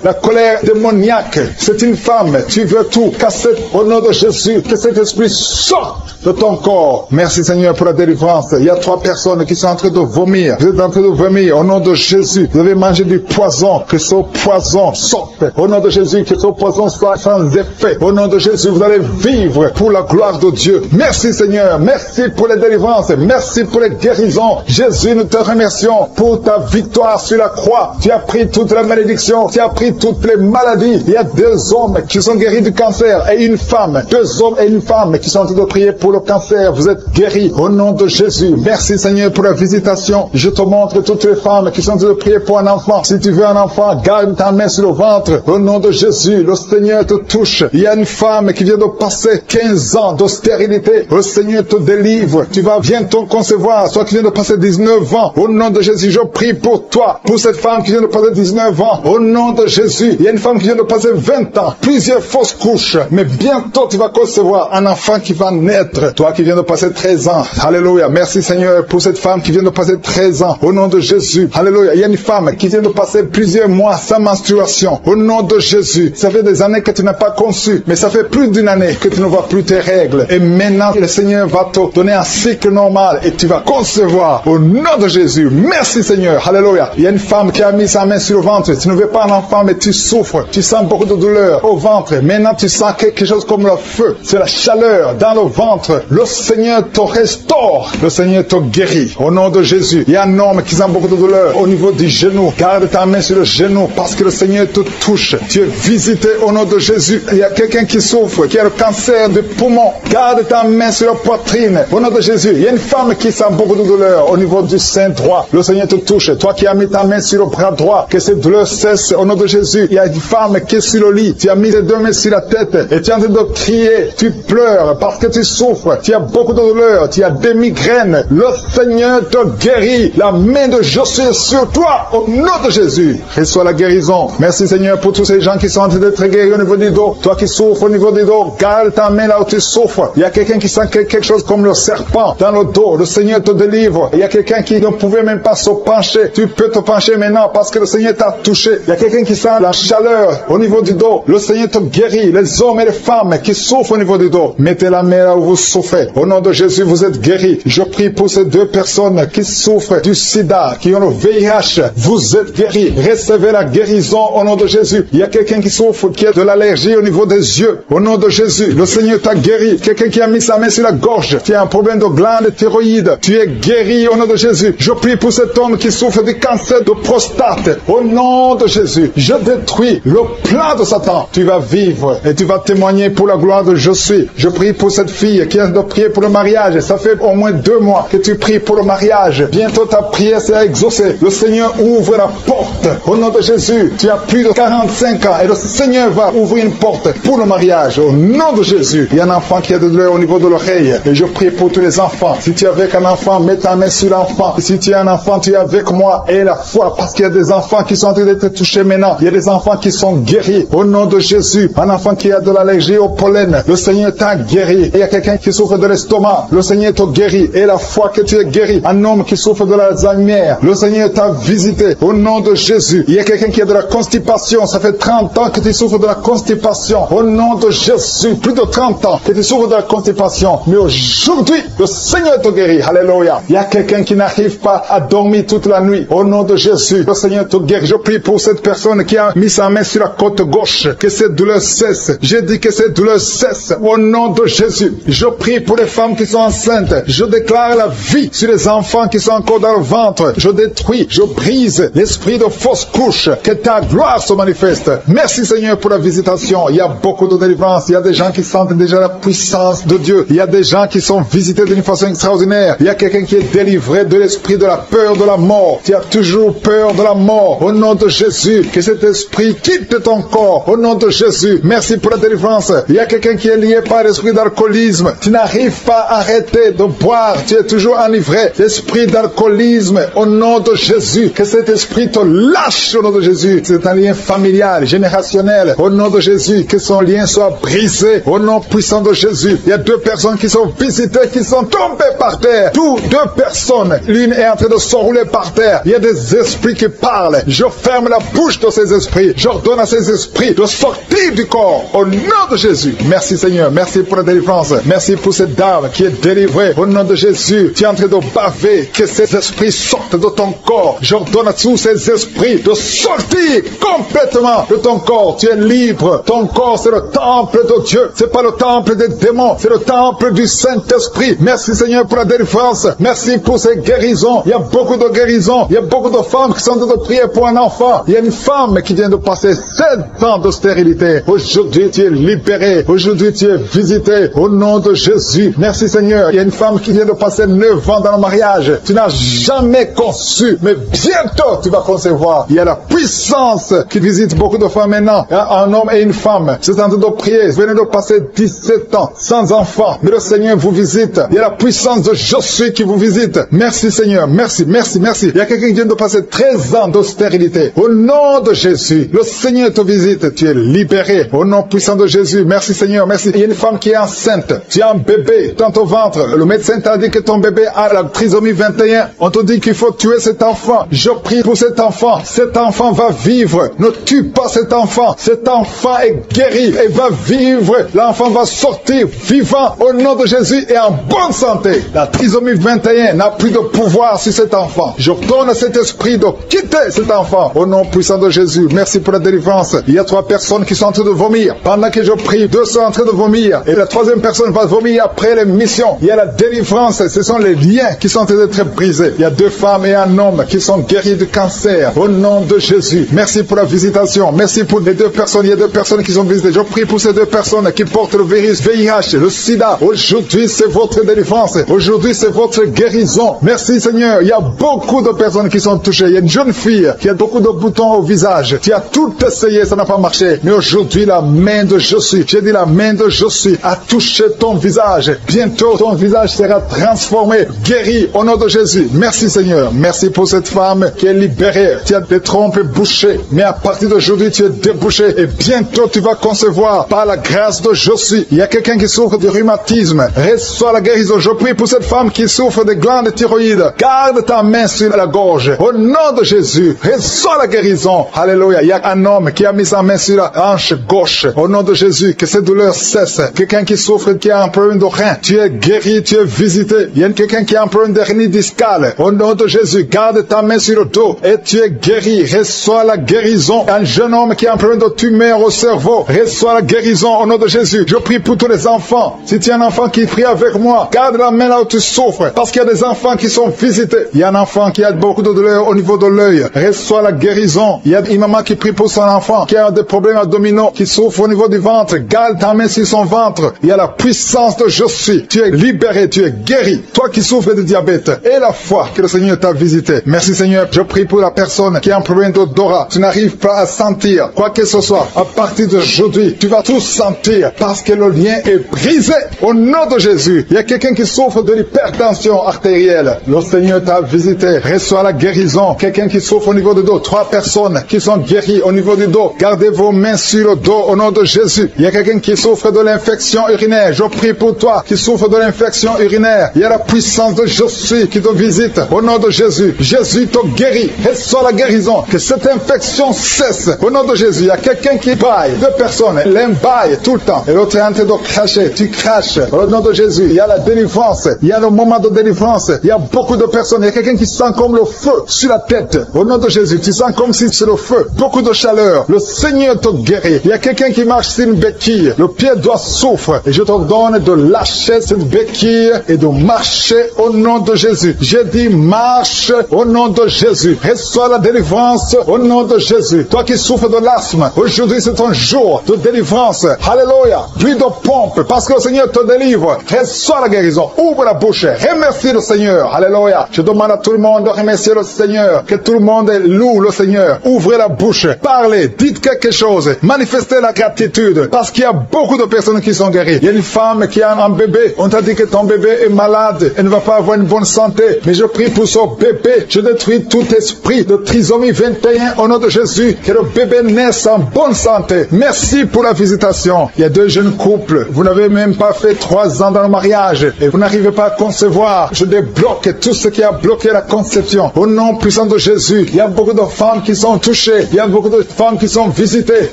la colère démoniaque. C'est une femme. Tu veux tout casser au nom de Jésus. Que cet esprit sorte de ton corps. Merci Seigneur pour la délivrance. Il y a 3 personnes qui sont en train de vomir. Vous êtes en train de vomir au nom de Jésus. Vous avez mangé du poison. Que ce poison sorte. Au nom de Jésus, que ce poison soit sans effet. Au nom de Jésus, vous allez vivre pour la gloire de Dieu. Merci Seigneur. Merci pour les délivrances. Merci pour les guérisons. Jésus, nous te remercions pour ta victoire sur la croix. Tu as pris toute la malédiction. Tu as pris toutes les maladies. Il y a 2 hommes qui sont guéris du cancer et une femme. 2 hommes et une femme qui sont en train de prier pour le cancer. Vous êtes guéris au nom de Jésus. Merci Seigneur pour la visitation. Je te montre toutes les femmes qui sont en train de prier pour un enfant. Si tu veux un enfant, garde ta main sur le ventre. Au nom de Jésus, le Seigneur te touche. Il y a une femme qui vient de passer 15 ans de stérilité. Le Seigneur te délivre. Tu vas bientôt concevoir. Toi qui viens de passer 19 ans. Au nom de Jésus, je prie pour toi. Pour cette femme qui vient de passer 19 ans. Au nom de Jésus. Il y a une femme qui vient de passer 20 ans. Plusieurs fausses couches. Mais bientôt tu vas concevoir un enfant qui va naître. Toi qui viens de passer 13 ans. Alléluia. Merci Seigneur pour cette femme qui vient de passer 13 ans. Au nom de Jésus. Alléluia. Il y a une femme qui vient de passer plusieurs mois sans menstruation. Au nom de Jésus. Ça fait des années que tu n'as pas conçu. Mais ça fait plus d'1 année que tu ne vois plus tes règles. Et maintenant, le Seigneur va te donner un cycle normal. Et tu vas concevoir. Au nom de Jésus. Merci Seigneur. Alléluia. Il y a une femme qui a mis sa main sur le ventre. Tu ne veux pas un enfant, mais tu souffres. Tu sens beaucoup de douleur au ventre. Maintenant, tu sens quelque chose comme le feu. C'est la chaleur dans le ventre. Le Seigneur te restaure. Le Seigneur te guérit. Au nom de Jésus. Il y a un homme qui sent beaucoup de douleur au niveau du genou. Garde ta main sur le genou parce que le Seigneur te touche. Tu es visité au nom de Jésus. Il y a quelqu'un qui souffre, qui a le cancer du poumon. Garde ta main sur la poitrine. Au nom de Jésus. Il y a une femme qui sent beaucoup de douleur au niveau du sein droit. Le Seigneur te touche. Toi qui as mis ta main sur le bras droit, que cette douleur cesse au nom de Jésus. Il y a une femme qui est sur le lit. Tu as mis tes 2 mains sur la tête et tu es en train de crier. Tu pleures parce que tu souffres. Tu as beaucoup de douleur. Tu as des migraines. Le Seigneur te guérit. La main de Jésus est sur toi au nom de Jésus. Reçois la guérison. Merci Seigneur pour tous ces gens qui sont en train d'être guéris au niveau du dos. Toi qui souffres au niveau du dos, garde ta main là où tu souffres. Il y a quelqu'un qui sent quelque chose comme le serpent dans le dos. Le Seigneur te délivre. Il y a quelqu'un qui ne pouvait même pas se pencher. Tu peux te pencher maintenant parce que le Seigneur t'a touché. Il y a quelqu'un qui sent la chaleur au niveau du dos. Le Seigneur te guérit. Les hommes et les femmes qui souffrent au niveau du dos, mettez la main là où vous souffrez. Au nom de Jésus, vous êtes guéris. Je prie pour ces 2 personnes qui souffrent du sida, qui ont le VIH. Vous êtes guéris. Recevez la guérison au nom de Jésus. Il y a quelqu'un qui souffre, qui a de l'allergie au niveau des yeux. Au nom de Jésus, le Seigneur t'a guéri. Quelqu'un qui a mis sa main sur la gorge, qui a un problème de glande thyroïde. Tu es guéri au nom de Jésus. Je prie pour cet homme qui souffre du cancer de prostate. Au nom de Jésus, je détruis le plan de Satan. Tu vas vivre et tu vas témoigner pour la gloire de Je suis. Je prie pour cette fille qui a de prier pour le mariage. Ça fait au moins 2 mois que tu pries pour le mariage. Bientôt ta prière sera exaucée. Le Seigneur ouvre la porte. Au nom de Jésus, tu as plus de 45 ans et le Seigneur va ouvrir une porte pour le mariage. Au nom de Jésus, il y a un enfant qui a de douleur au niveau de l'oreille. Et je prie pour tous les enfants. Si tu es avec un enfant, mets ta main sur l'enfant. Si tu es un enfant, tu es avec moi. Et la foi, parce qu'il y a des enfants qui sont en train d'être touchés maintenant. Il y a des enfants qui sont guéris. Au nom de Jésus, un enfant qui a de l'allergie au pollen, le Seigneur t'a guéri. Et il y a quelqu'un qui souffre de l'estomac, le Seigneur te guérit. Et la foi que tu es guéri. Un homme qui souffre de l'Alzheimer, le Seigneur t'a visité. Au nom de Jésus, il y a quelqu'un qui a de la constipation. Ça fait 30 ans que tu souffres de la constipation. Au nom de Jésus, plus de 30 ans que tu souffres de la constipation. Mais aujourd'hui, le Seigneur te guérit. Alléluia. Il y a quelqu'un qui n'arrive pas à dormir toute la nuit. Au nom de Jésus, le Seigneur te guérit. Je prie pour cette personne qui a mis sa main sur la côte gauche. Que cette douleur cesse. J'ai dit que cette douleur cesse. Au nom de Jésus, je prie pour les femmes qui sont enceintes. Je déclare la vie sur les enfants qui sont encore dans le ventre. Je détruis, je brise l'esprit de fausse couche, que ta gloire se manifeste. Merci Seigneur pour la visitation. Il y a beaucoup de délivrance. Il y a des gens qui sentent déjà la puissance de Dieu. Il y a des gens qui sont visités d'une façon extraordinaire. Il y a quelqu'un qui est délivré de l'esprit de la peur de la mort. Tu as toujours peur de la mort. Au nom de Jésus, que cet esprit quitte ton corps. Au nom de Jésus, merci pour la délivrance. Il y a quelqu'un qui est lié par l'esprit d'alcoolisme. Tu n'arrives pas à arrêter de boire. Tu es toujours enivré. L'esprit d'alcoolisme, au nom de Jésus, que cet esprit te lâche au nom de Jésus. C'est un lien familial, générationnel. Au nom de Jésus, que son lien soit brisé. Au nom puissant de Jésus. Il y a 2 personnes qui sont visitées, qui sont tombées par terre. Toutes 2 personnes. L'une est en train de s'enrouler par terre. Il y a des esprits qui parlent. Je ferme la bouche de ces esprits. J'ordonne à ces esprits de sortir du corps. Au nom de Jésus. Merci Seigneur. Merci pour la délivrance. Merci pour cette dame qui est délivrée. Au nom de Jésus. Tu es en train de baver. Que ces esprits sortent de ton corps. J'ordonne à tous ces esprits de sortir complètement de ton corps. Tu es libre. Ton corps, c'est le temple de Dieu. C'est pas le temple des démons. C'est le temple du Saint-Esprit. Merci Seigneur pour la délivrance. Merci pour ces guérisons. Il y a beaucoup de guérisons. Il y a beaucoup de femmes qui sont en train de prier pour un enfant. Il y a une femme qui vient de passer 7 ans de stérilité. Aujourd'hui, tu es libéré. Aujourd'hui, tu es visité. Au nom de Jésus. Merci Seigneur. Il y a une femme qui vient de passer 9 ans dans le mariage. Tu n'as jamais conçu, mais bientôt tu vas concevoir. Il y a la puissance qui visite beaucoup de femmes maintenant. Un homme et une femme. C'est en train de prier. Vous venez de passer 17 ans sans enfant. Mais le Seigneur vous visite. Il y a la puissance de Je suis qui vous visite. Merci Seigneur. Merci, merci, merci. Il y a quelqu'un qui vient de passer 13 ans de stérilité. Au nom de Jésus, le Seigneur te visite. Tu es libéré. Au nom puissant de Jésus. Merci Seigneur. Merci. Il y a une femme qui est enceinte. Tu as un bébé dans ton ventre. Le médecin t'a dit que ton bébé a la trisomie 21. On te dit qu'il faut tuer cet enfant. Je prie pour cet enfant. Cet enfant va vivre. Ne tue pas cet enfant. Cet enfant est guéri et va vivre. L'enfant va sortir vivant au nom de Jésus et en bonne santé. La trisomie 21 n'a plus de pouvoir sur cet enfant. Je donne à cet esprit de quitter cet enfant au nom puissant de Jésus. Merci pour la délivrance. Il y a 3 personnes qui sont en train de vomir. Pendant que je prie, 2 sont en train de vomir. Et la 3e personne va vomir après l'émission. Il y a la délivrance. Ce sont les liens qui sont en train d'être brisés. Il y a 2 femmes et un homme qui sont guéris du cancer au nom de Jésus. Merci pour la visitation. Merci pour les 2 personnes. Il y a 2 personnes qui sont visitées. Je prie pour ces 2 personnes qui portent le virus VIH, le sida. Aujourd'hui, c'est votre délivrance. Aujourd'hui, c'est votre guérison. Merci Seigneur. Il y a beaucoup de personnes qui sont touchées. Il y a une jeune fille qui a beaucoup de boutons au visage. Tu as tout essayé, ça n'a pas marché. Mais aujourd'hui, la main de Je suis, j'ai dit la main de Je suis, a touché ton visage. Bientôt, ton visage sera transformé, guéri au nom de Jésus. Merci Seigneur. Merci pour cette femme qui est libérée. Tu as des trompes bouchées. Mais à partir d'aujourd'hui, tu es débouché. Et bientôt, tu vas concevoir par la grâce de Je suis. Il y a quelqu'un qui souffre de rhumatisme. Reçois la guérison. Je prie pour cette femme qui souffre de glandes thyroïdes. Garde ta main sur la gorge. Au nom de Jésus, reçois la guérison. Alléluia. Il y a un homme qui a mis sa main sur la hanche gauche. Au nom de Jésus, que cette douleur cesse. Quelqu'un qui souffre, qui a un problème de rein. Tu es guéri, tu es visité. Il y a quelqu'un qui a un problème d'hernie discale. Au nom de Jésus, garde ta main sur le dos et tu es guéri. Reçois la guérison. Un jeune homme qui a un problème de tumeur au cerveau. Reçois la guérison au nom de Jésus. Je prie pour tous les enfants. Si tu as un enfant qui prie avec moi, garde la main là où tu souffres. Parce qu'il y a des enfants qui sont visités. Il y a un enfant qui a beaucoup de douleur au niveau de l'œil. Reçois la guérison. Il y a une maman qui prie pour son enfant qui a des problèmes abdominaux, qui souffre au niveau du ventre. Garde ta main sur son ventre. Il y a la puissance de Je suis. Tu es libéré, tu es guéri. Toi qui souffres de diabète et la foi que le Seigneur t'a visité. Merci Seigneur. Je prie pour la personne qui a un problème d'odorat. Tu n'arrives pas à sentir quoi que ce soit. À partir d'aujourd'hui, tu vas tout sentir parce que le lien est brisé au nom de Jésus. Il y a quelqu'un qui souffre de l'hypertension artérielle. Le Seigneur t'a visité. Reçois la guérison. Quelqu'un qui souffre au niveau du dos. 3 personnes qui sont guéries au niveau du dos. Gardez vos mains sur le dos au nom de Jésus. Il y a quelqu'un qui souffre de l'infection urinaire. Je prie pour toi qui souffre de l'infection urinaire. Il y a la puissance de Je suis qui te visite au nom de Jésus. Jésus te guérit. Reçois la guérison. Que cette infection cesse au nom de Jésus. Il y a quelqu'un qui baille. 2 personnes. L'un baille tout le temps. Et l'autre est en train de cracher. Tu craches au nom de Jésus. Il y a la délivrance. Il y a le moment de délivrance. Il y a beaucoup de personnes. Il y a quelqu'un qui sent comme le feu sur la tête. Au nom de Jésus. Tu sens comme si c'est le feu. Beaucoup de chaleur. Le Seigneur te guérit. Il y a quelqu'un qui marche sur une béquille. Le pied doit souffrir. Et je te donne de lâcher cette béquille et de marcher au nom de Jésus. J'ai dit marche au nom de Jésus. Reçois la délivrance au nom de Jésus. Toi qui souffres de l'asthme, aujourd'hui c'est ton jour de délivrance. Alléluia. Plus de pompe parce que le Seigneur te délivre. Reçois la guérison. Ouvre la bouche. Remercie le Seigneur. Alléluia. Je demande à tout le monde de remercier le Seigneur. Que tout le monde loue le Seigneur. Ouvrez la bouche. Parlez. Dites quelque chose. Manifestez la gratitude parce qu'il y a beaucoup de personnes qui sont guéries. Il y a une femme qui a un bébé. On t'a dit que ton bébé est malade. Elle ne va pas avoir une bonne santé. Mais je prie pour son bébé. Je détruis tout esprit de trisomie 21 au nom de Jésus. Que le bébé naisse en bonne santé. Merci pour la visitation. Il y a 2 jeunes couples. Vous n'avez même pas fait 3 ans dans le mariage et vous n'arrivez pas à concevoir. Je débloque tout ce qui a bloqué la conception. Au nom puissant de Jésus, il y a beaucoup de femmes qui sont touchées. Il y a beaucoup de femmes qui sont visitées.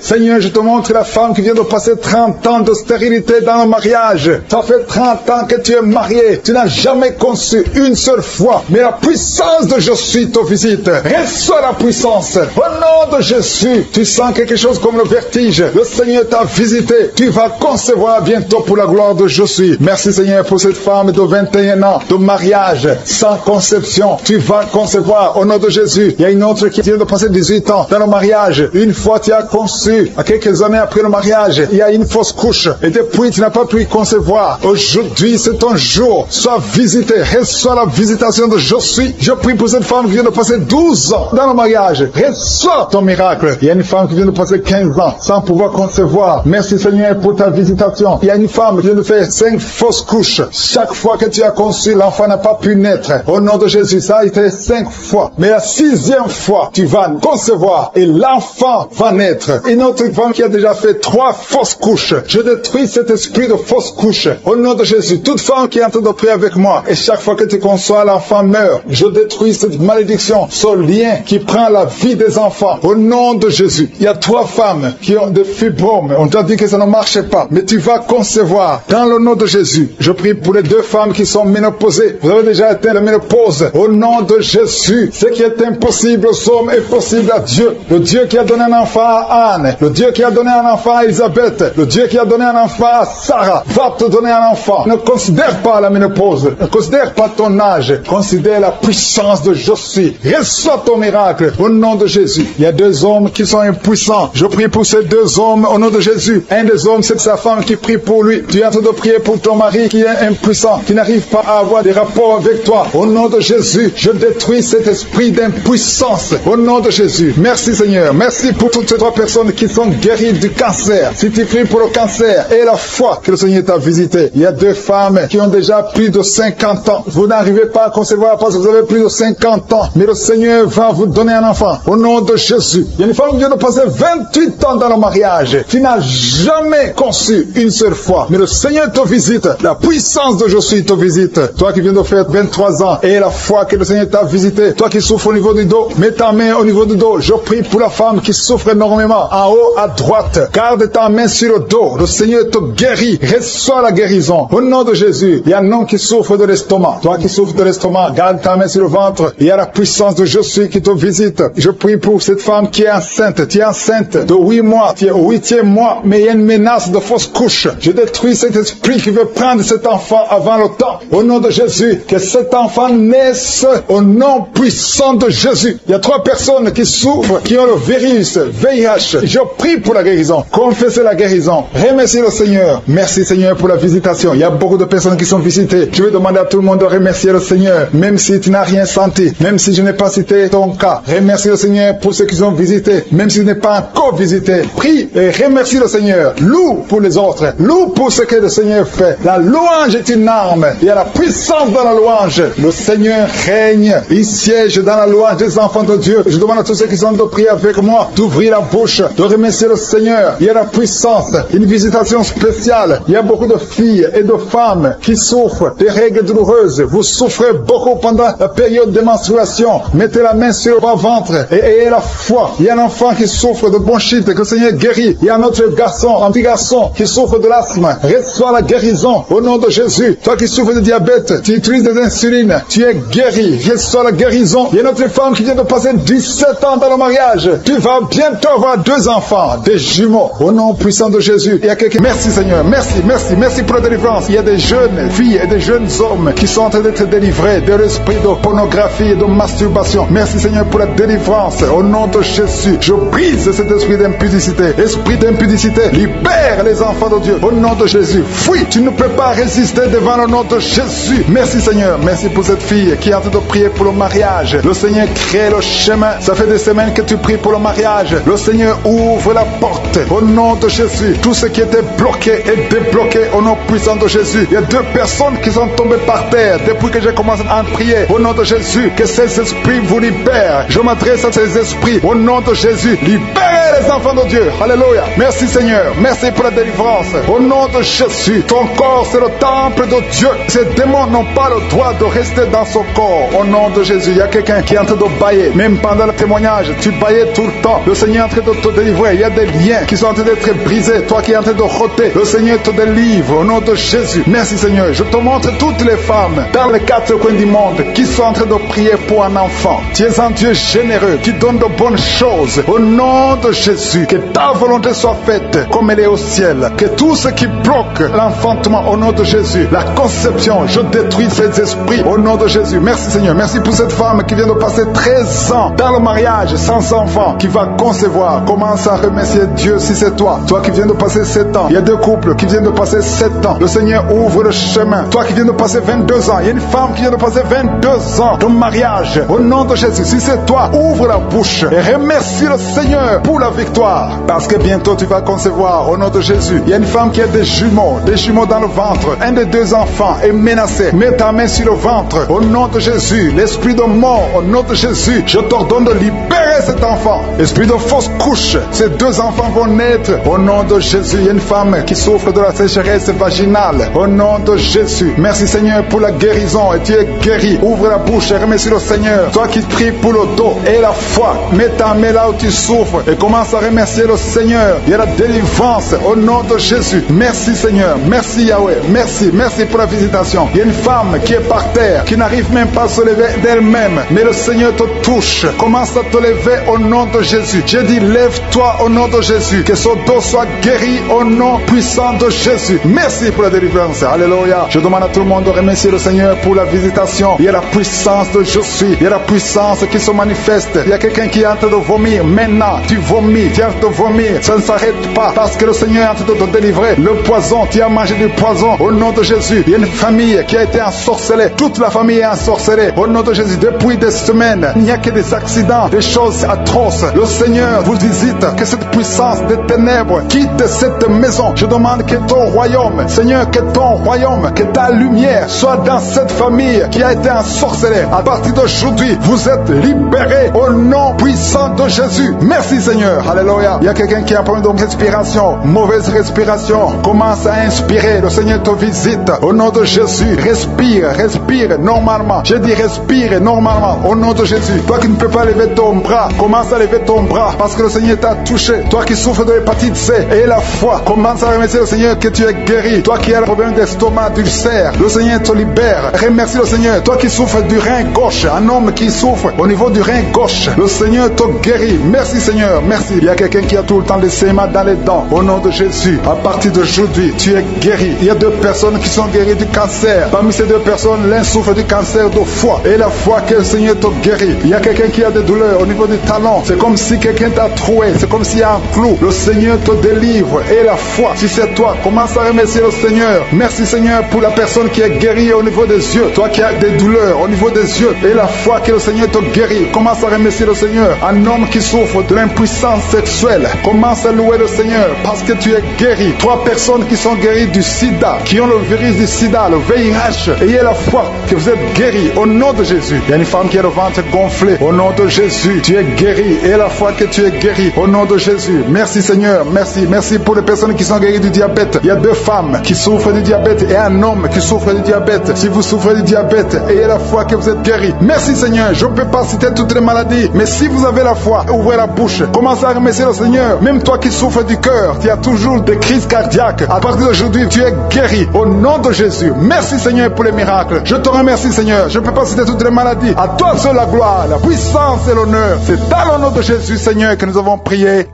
Seigneur, je te montre la femme qui vient de passer 30 ans de stérilité dans le mariage. Ça fait 30 ans que tu es marié. Tu n'as jamais conçu une seule fois. Mais la puissance de je suis te visite. Reçois la puissance. Au nom de Jésus, tu sens quelque chose comme le vertige. Le Seigneur t'a visité. Tu vas concevoir bientôt pour la gloire de je suis. Merci Seigneur pour cette femme de 21 ans de mariage sans conception. Tu vas concevoir au nom de Jésus. Il y a une autre qui vient de passer 18 ans dans le mariage. Une fois tu as conçu, à quelques années après le mariage, il y a une fausse couche. Et depuis tu n'as pas pu concevoir. Aujourd'hui c'est ton jour. Sois visité. Reçois la visitation de je suis. Je prie pour cette femme qui vient de passer 12 ans dans le mariage. Reçois ton miracle. Il y a une femme qui vient de passer 15 ans sans pouvoir concevoir. Merci Seigneur pour ta visitation. Il y a une femme qui vient de faire 5 fausses couches. Chaque fois que tu as conçu, l'enfant n'a pas pu naître. Au nom de Jésus, ça a été 5 fois. Mais la 6e fois, tu vas concevoir et l'enfant va naître. Une autre femme qui a déjà fait 3 fausses couches. Je détruis cet esprit de fausses couches. Au nom de Jésus, toute femme qui est en train de prier avec moi et chaque fois que tu conçois, l'enfant meurt. Je détruis cette malédiction, ce lien qui prend la vie des enfants. Au nom de Jésus, il y a 3 femmes qui ont des fibromes. On t'a dit que ça ne marchait pas, mais tu vas concevoir dans le nom de Jésus. Je prie pour les 2 femmes qui sont ménopausées. Vous avez déjà atteint la ménopause. Au nom de Jésus, ce qui est impossible aux hommes est possible à Dieu. Le Dieu qui a donné un enfant à Anne, le Dieu qui a donné un enfant à Elisabeth, le Dieu qui a donné un enfant à Sarah, va te donner un enfant. Ne considère pas la ménopause, ne considère pas ton âge, considère la puissance de je suis. Reçois ton miracle au nom de Jésus. Il y a 2 hommes qui sont impuissants. Je prie pour ces 2 hommes au nom de Jésus. Un des hommes, c'est sa femme qui prie pour lui. Tu es en train de prier pour ton mari qui est impuissant, qui n'arrive pas à avoir des rapports avec toi. Au nom de Jésus, je détruis cet esprit d'impuissance. Au nom de Jésus. Merci Seigneur. Merci pour toutes ces 3 personnes qui sont guéries du cancer. Si tu pries pour le cancer et la foi que le Seigneur t'a visité. Il y a 2 femmes qui ont déjà plus de 50 ans. Vous n'arrivez pas à concevoir parce que vous avez plus de 50 ans. Mais le Seigneur va vous donner un enfant. Au nom de Jésus. Il y a une femme qui vient de passer 28 ans dans le mariage. Qui n'a jamais conçu une seule fois. Mais le Seigneur te visite. La puissance de je suis te visite. Toi qui viens de faire 23 ans et la foi que le Seigneur t'a visité. Toi qui souffres au niveau du dos. Mets ta main au niveau du dos. Je prie pour la femme qui souffre énormément. En haut à droite. Garde ta main sur le dos. Le Seigneur te guérit. Reçois la guérison. Au nom de Jésus. Il y a un homme qui souffre de l'estomac. Toi qui souffres de l'estomac. Garde ta main sur le ventre. Il y a la puissance de je suis qui te visite. Je prie pour cette femme qui est enceinte. Tu es enceinte de 8 mois. Tu es au 8e mois. Mais il y a une menace de fausse couche. Je détruis cet esprit qui veut prendre cet enfant avant le temps. Au nom de Jésus. Que cet enfant naisse au nom puissant de Jésus. Il y a 3 personnes qui souffrent, qui ont le virus, VIH. Je prie pour la guérison. Confessez la guérison. Remerciez le Seigneur. Merci Seigneur pour la visitation. Il y a beaucoup de personnes qui sont visitées. Je vais demander à tout le monde de remercier le Seigneur. Même si tu n'as rien senti. Même si je n'ai pas cité ton cas. Remercie le Seigneur pour ceux qui ont visité. Même si tu n'es pas encore visité. Prie et remercie le Seigneur. Loue pour les autres. Loue pour ce que le Seigneur fait. La louange est une arme. Il y a la puissance dans la louange. Le Seigneur règne. Il siège dans la louange des enfants de Dieu. Je demande à tous ceux qui sont de prier avec moi d'ouvrir la bouche, de remercier le Seigneur. Il y a la puissance, une visitation spéciale. Il y a beaucoup de filles et de femmes qui souffrent des règles douloureuses. Vous souffrez beaucoup pendant la période de menstruation. Mettez la main sur le ventre et ayez la foi. Il y a un enfant qui souffre de bronchite, que le Seigneur guérit. Il y a un autre garçon, un petit garçon qui souffre de l'asthme. Reçois la guérison au nom de Jésus. Toi qui souffres de diabète, tu utilises des insulines, tu es guéri. Reçois la guérison. Il y a une autre femme qui vient de passer 17 ans dans le mariage. Tu vas bientôt avoir 2 enfants, des jumeaux. Au nom puissant de Jésus. Il y a quelqu'un. Merci Seigneur. Merci pour la délivrance. Il y a des jeunes filles et des jeunes hommes qui sont en train d'être délivrés de l'esprit de pornographie et de masturbation. masturbation. Merci Seigneur pour la délivrance. Au nom de Jésus, je brise cet esprit d'impudicité. Esprit d'impudicité, libère les enfants de Dieu. Au nom de Jésus, fuis. Tu ne peux pas résister devant le nom de Jésus. Merci Seigneur. Merci pour cette fille qui est en train de prier pour le mariage. Le Seigneur crée le chemin. Ça fait des semaines que tu pries pour le mariage. Le Seigneur ouvre la porte. Au nom de Jésus, tout ce qui était bloqué est débloqué au nom puissant de Jésus. Il y a 2 personnes qui sont tombées par terre depuis que j'ai commencé à prier. Au nom de Jésus, que ces esprits vous libèrent. Je m'adresse à ces esprits. Au nom de Jésus, libérez les enfants de Dieu. Alléluia. Merci Seigneur. Merci pour la délivrance. Au nom de Jésus, ton corps c'est le temple de Dieu. Ces démons n'ont pas le droit de rester dans son corps. Au nom de Jésus, il y a quelqu'un qui est en train de bailler. Même pendant le témoignage, tu baillais tout le temps. Le Seigneur est en train de te délivrer. Il y a des liens qui sont en train d'être brisés. Toi qui es en train de rôter, le Seigneur te délivre. Au nom de Jésus. Merci Seigneur. Je te montre toutes les femmes dans les 4 coins du monde qui sont en train de prier pour un enfant. Tu es un Dieu généreux qui donne de bonnes choses. Au nom de Jésus, que ta volonté soit faite comme elle est au ciel. Que tout ce qui bloque l'enfantement au nom de Jésus, la conception, je détruis ces esprits au nom de Jésus. Merci Seigneur. Merci pour cette femme qui vient de passer 13 ans dans le mariage sans enfant, qui va concevoir. Commence à remercier Dieu si c'est toi. Toi qui viens de passer 7 ans. Il y a 2 couples qui viennent de passer 7 ans. Le Seigneur ouvre le chemin. Toi qui viens de passer 22 ans. Il y a une femme qui vient de passer 22 ans de mariage. Au nom de Jésus, si c'est toi, ouvre la bouche et remercie le Seigneur pour la victoire. Parce que bientôt tu vas concevoir au nom de Jésus. Il y a une femme qui a des jumeaux dans le ventre. Un des 2 enfants est menacé. Mets ta main sur le ventre. Au nom de Jésus, l'esprit de mort, au nom de Jésus, je t'ordonne de libérer cet enfant. Esprit de fausse couche, ces 2 enfants vont naître. Au nom de Jésus, il y a une femme qui souffre de la sécheresse vaginale. Au nom de Jésus, merci Seigneur pour la guérison. Et tu es guéri. Ouvre la bouche et remercie le Seigneur. Toi qui pries pour le dos et la foi, mets ta main là où tu souffres et commence à remercier le Seigneur. Il y a la délivrance au nom de Jésus. Merci Seigneur. Merci Yahweh. Merci. Merci pour la visitation. Il y a une femme qui est par terre, qui n'arrive même pas à se lever d'elle-même. Mais le Seigneur te touche. Commence à te lever au nom de Jésus. J'ai dit, lève-toi au nom de Jésus. Que son dos soit guéri au nom puissant de Jésus. Merci pour la délivrance. Alléluia. Je demande à tout le monde de remercier le Seigneur pour la visitation. Il y a la puissance de je suis. Il y a la puissance qui se manifeste. Il y a quelqu'un qui est en train de vomir. Maintenant, tu vomis. Tu es en train de vomir. Ça ne s'arrête pas parce que le Seigneur est en train de te délivrer. Le poison, tu as mangé du poison. Au nom de Jésus. Il y a une famille qui a été ensorcelée. Toute la famille est ensorcelée. Au nom de Jésus. Depuis des semaines, il n'y a que des accidents, des choses atroces. Le Seigneur vous visite. Que cette puissance des ténèbres quitte cette maison. Je demande que ton royaume, Seigneur, que ton royaume, que ta lumière soit dans cette famille qui a été ensorcelée. À partir d'aujourd'hui, vous êtes libérés au nom puissant de Jésus. Merci Seigneur. Alléluia. Il y a quelqu'un qui a un problème de respiration, mauvaise respiration. Commence à inspirer. Le Seigneur te visite. Au nom de Jésus, respire, respire normalement. Je dis respire normalement. Au nom de Jésus. Toi qui ne peux pas lever ton bras, commence à lever ton bras parce que le Seigneur t'a touché. Toi qui souffres de l'hépatite C et la foi, commence à remercier le Seigneur que tu es guéri. Toi qui as le problème d'estomac, d'ulcère, le Seigneur te libère. Remercie le Seigneur. Toi qui souffres du rein gauche, un homme qui souffre au niveau du rein gauche, le Seigneur te guérit. Merci Seigneur, merci. Il y a quelqu'un qui a tout le temps des saignements dans les dents. Au nom de Jésus, à partir d'aujourd'hui, tu es guéri. Il y a 2 personnes qui sont guéries du cancer. Parmi ces 2 personnes, l'un souffre du cancer de foie. Et la foi que le Seigneur te guérit. Il y a quelqu'un qui a des douleurs au niveau du talon. C'est comme si quelqu'un t'a troué. C'est comme s'il y a un clou. Le Seigneur te délivre. Et la foi, si c'est toi, commence à remercier le Seigneur. Merci Seigneur pour la personne qui est guérie au niveau des yeux. Toi qui as des douleurs au niveau des yeux. Et la foi que le Seigneur te guérit. Commence à remercier le Seigneur. Un homme qui souffre de l'impuissance sexuelle. Commence à louer le Seigneur parce que tu es guéri. 3 personnes qui sont guéries du sida, qui ont le virus du sida, le VIH. Ayez la foi que vous êtes guéris au nom de Jésus. Il y a une femme qui a le ventre gonflé. Au nom de Jésus, tu es guéri. Et la foi que tu es guéri au nom de Jésus. Merci Seigneur. Merci. Merci pour les personnes qui sont guéries du diabète. Il y a 2 femmes qui souffrent du diabète et un homme qui souffre du diabète. Si vous souffrez du diabète, ayez la foi que vous êtes guéri. Merci Seigneur. Je ne peux pas citer toutes les maladies, mais si vous avez la foi, ouvrez la bouche. Commencez à remercier le Seigneur. Même toi qui souffres du cœur, qui as toujours des crises cardiaques, à partir d'aujourd'hui, tu es guéri au nom de Jésus. Merci Seigneur pour les miracles. Je te remercie Seigneur. Je ne peux pas citer toutes les maladies. À toi seul la gloire, la puissance et l'honneur. C'est dans le nom de Jésus Seigneur que nous avons prié.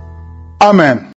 Amen.